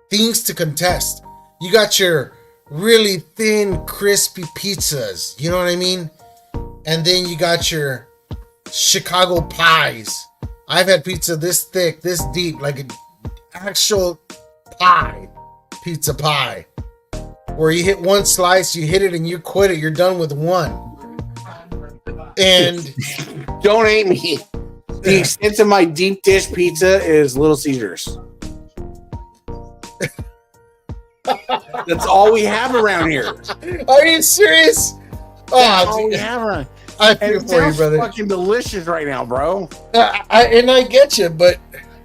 things to contest. You got your really thin, crispy pizzas. You know what I mean? And then you got your Chicago pies. I've had pizza this thick, this deep, like an actual pie. Pizza pie. Where you hit one slice, you hit it and you quit it. You're done with one. And don't hate me. The extent of my deep dish pizza is Little Caesars. That's all we have around here. Are you serious? That's all we have around. I feel for you, brother. Fucking delicious right now, bro. I get you, but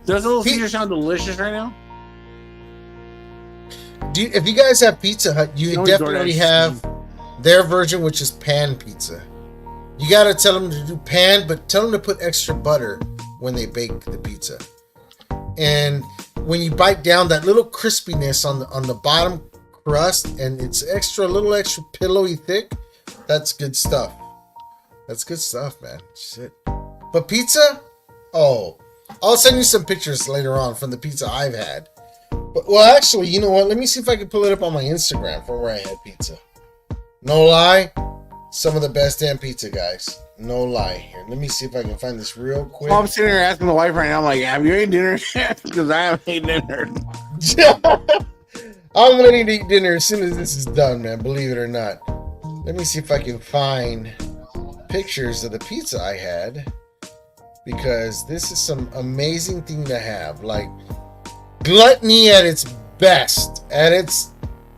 does Little Caesar sound delicious right now? If you guys have Pizza Hut, you definitely have their version, which is pan pizza. You gotta tell them to do pan, but tell them to put extra butter when they bake the pizza. And when you bite down, that little crispiness on the bottom crust, and it's a little extra pillowy thick. That's good stuff. That's good stuff, man. Shit. But pizza? Oh, I'll send you some pictures later on from the pizza I've had. But, well, actually, you know what? Let me see if I can pull it up on my Instagram from where I had pizza. No lie, some of the best damn pizza, guys. No lie. Here, let me see if I can find this real quick. Well, I'm sitting here asking the wife right now. I'm like, "Have you eaten dinner yet?" Because I haven't eaten dinner. I'm ready to eat dinner as soon as this is done, man. Believe it or not. Let me see if I can find pictures of the pizza I had, because this is some amazing thing to have. Like, gluttony at its best, at its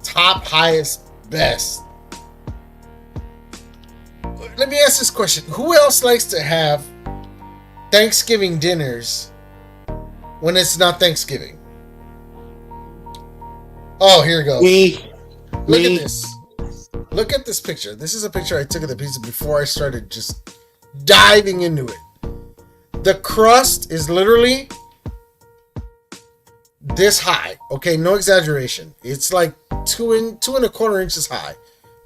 top highest best. Let me ask this question. Who else likes to have Thanksgiving dinners when it's not Thanksgiving? Oh, here it goes. Look at this. Look at this picture. This is a picture I took of the pizza before I started just diving into it. The crust is literally this high. Okay, no exaggeration. It's like 2.25 inches high.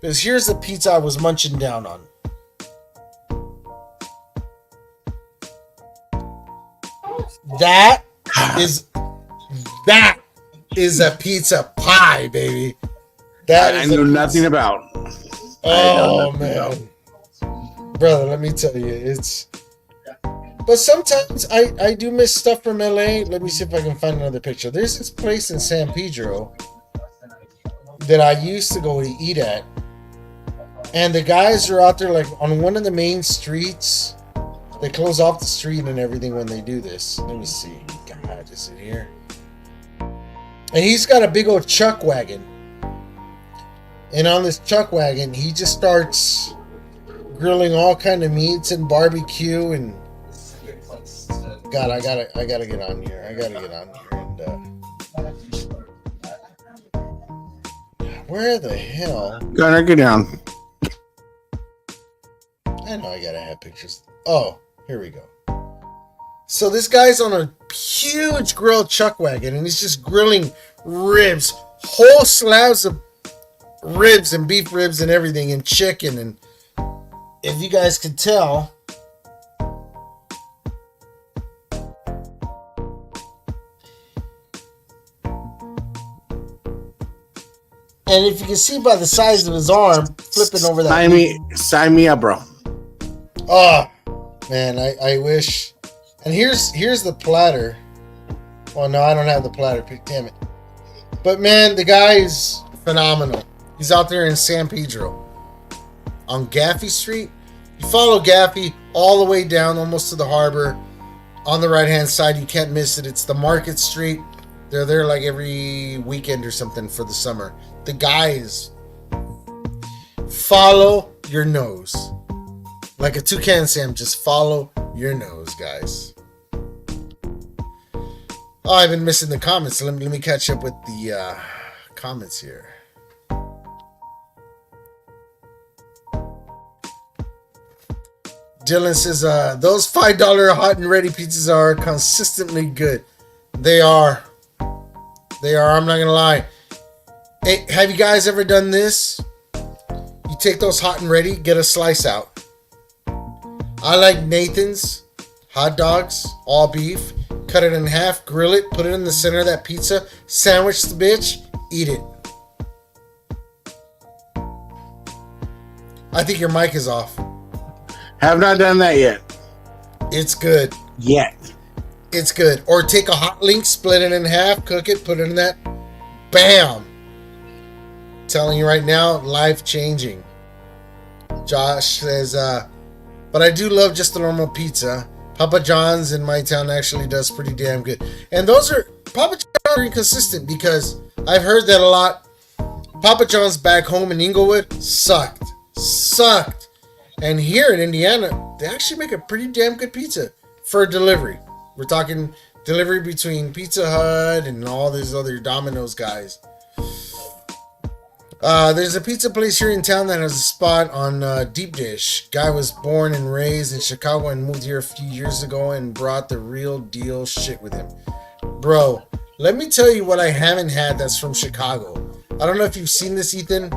Because here's the pizza I was munching down on. That is a pizza pie, baby. That I is knew a nothing about. Oh nothing man, brother, let me tell you, it's. But sometimes I do miss stuff from LA. Let me see if I can find another picture. There's this place in San Pedro that I used to go to eat at, and the guys are out there like on one of the main streets. They close off the street and everything when they do this. Let me see. God, is it here? And he's got a big old chuck wagon. And on this chuck wagon, he just starts grilling all kind of meats and barbecue and God, I gotta get on here. And where the hell? Gunner, get down. I know I gotta have pictures. Oh, here we go. So this guy's on a huge grilled chuck wagon and he's just grilling ribs, whole slabs of ribs and beef ribs and everything and chicken. And if you guys could tell, and if you can see by the size of his arm flipping over that. Sign me up, bro. Oh man, I wish. And here's the platter. Oh no, I don't have the platter. Damn it. But man, the guy is phenomenal. He's out there in San Pedro on Gaffey Street. You follow Gaffey all the way down almost to the harbor. On the right hand side, you can't miss it. It's the Market Street. They're there like every weekend or something for the summer. The guys follow your nose. Like a toucan Sam, just follow your nose, guys. Oh, I've been missing the comments. Let me catch up with the comments here. Dylan says, those $5 hot and ready pizzas are consistently good. They are. I'm not going to lie. Hey, have you guys ever done this? You take those hot and ready, get a slice out. I like Nathan's hot dogs, all beef. Cut it in half, grill it, put it in the center of that pizza, sandwich the bitch, eat it. I think your mic is off. Have not done that yet. It's good. Yet. It's good. Or take a hot link, split it in half, cook it, put it in that. Bam! Telling you right now, life changing. Josh says, but I do love just the normal pizza. Papa John's in my town actually does pretty damn good. And those are, Papa John's are inconsistent because I've heard that a lot. Papa John's back home in Inglewood sucked. And here in Indiana, they actually make a pretty damn good pizza for delivery. We're talking delivery between Pizza Hut and all these other Domino's guys. There's a pizza place here in town that has a spot on Deep Dish. Guy was born and raised in Chicago and moved here a few years ago and brought the real deal shit with him. Bro, let me tell you what I haven't had that's from Chicago. I don't know if you've seen this, Ethan.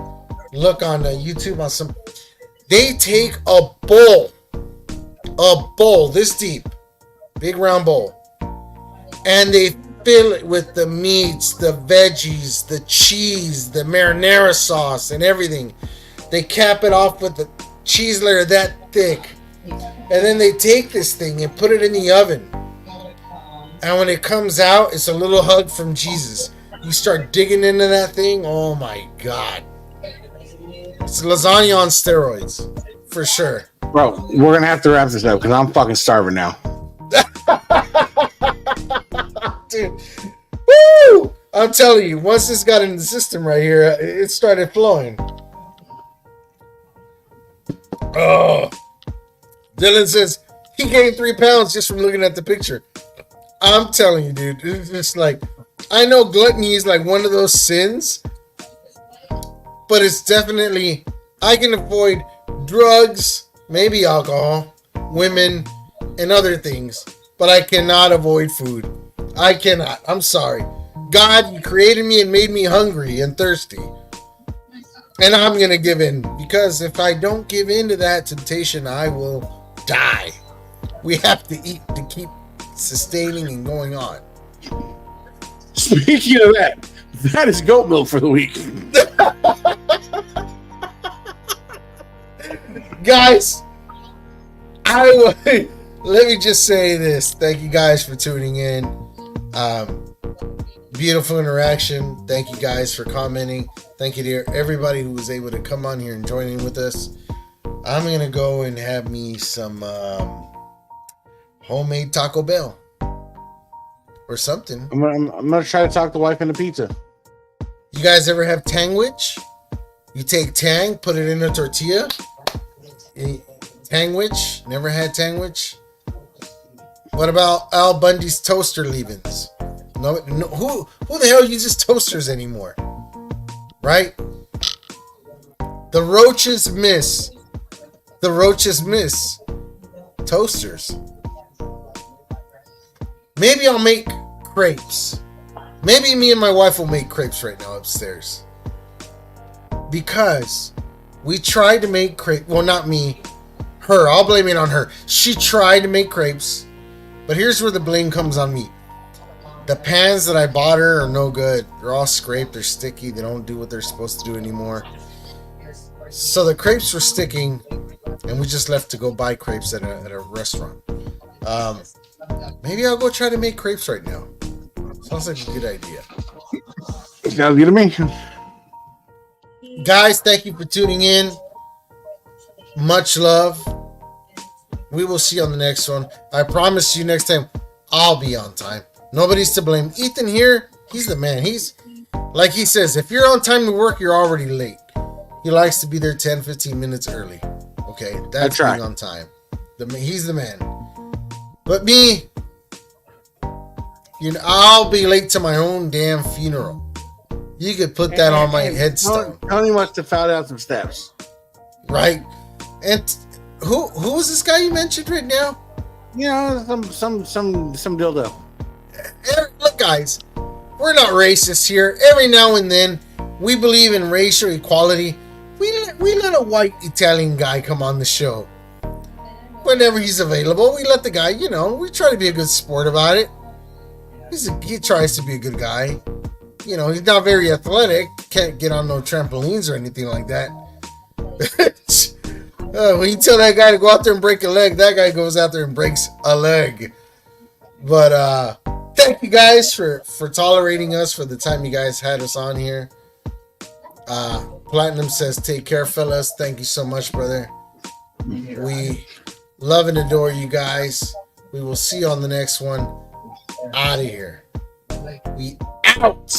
Look on YouTube on some. They take a bowl this deep, big round bowl, and they fill it with the meats, the veggies, the cheese, the marinara sauce, and everything. They cap it off with the cheese layer that thick. And then they take this thing and put it in the oven. And when it comes out, it's a little hug from Jesus. You start digging into that thing, oh my God. It's lasagna on steroids, for sure. Bro, we're going to have to wrap this up because I'm fucking starving now. Dude, woo! I'm telling you, once this got in the system right here, it started flowing. Oh, Dylan says he gained 3 pounds just from looking at the picture. I'm telling you, dude, it's just like, I know gluttony is like one of those sins, but it's definitely, I can avoid drugs, maybe alcohol, women, and other things, but I cannot avoid food. I cannot. I'm sorry. God, you created me and made me hungry and thirsty. And I'm going to give in, because if I don't give in to that temptation, I will die. We have to eat to keep sustaining and going on. Speaking of that, that is goat milk for the week. Guys, let me just say this. Thank you guys for tuning in. Beautiful interaction. Thank you guys for commenting. Thank you to everybody who was able to come on here and join in with us. I'm going to go and have me some homemade Taco Bell or something. I'm gonna try to talk the wife into pizza. You guys ever have Tangwich? You take Tang, put it in a tortilla. Tangwich? Never had Tangwich? What about Al Bundy's toaster leavings? No, who the hell uses toasters anymore? Right? The roaches miss. The roaches miss toasters. Maybe I'll make crepes. Maybe me and my wife will make crepes right now upstairs. Because we tried to make crepes. Well, not me. Her. I'll blame it on her. She tried to make crepes. But here's where the blame comes on me. The pans that I bought her are no good. They're all scraped. They're sticky. They don't do what they're supposed to do anymore. So the crepes were sticking. And we just left to go buy crepes at a restaurant. Maybe I'll go try to make crepes right now. Sounds like a good idea. Sounds good to me. Guys, thank you for tuning in. Much love. We will see you on the next one. I promise you next time I'll be on time. Nobody's to blame. Ethan here, he's the man. He's like he says, if you're on time to work, you're already late. He likes to be there 10, 15 minutes early. Okay, that's being on time. He's the man. But me, I'll be late to my own damn funeral. You could put that on my headstone. Tony must have found out some steps. Right? And who is this guy you mentioned right now? You know, some dildo. Look, guys, we're not racist here. Every now and then, we believe in racial equality. We let a white Italian guy come on the show. Whenever he's available, we let the guy, we try to be a good sport about it. He tries to be a good guy. He's not very athletic. Can't get on no trampolines or anything like that. When you tell that guy to go out there and break a leg, that guy goes out there and breaks a leg. But thank you guys for tolerating us for the time you guys had us on here. Platinum says, take care, fellas. Thank you so much, brother. We love and adore you guys. We will see you on the next one. Out of here. We out.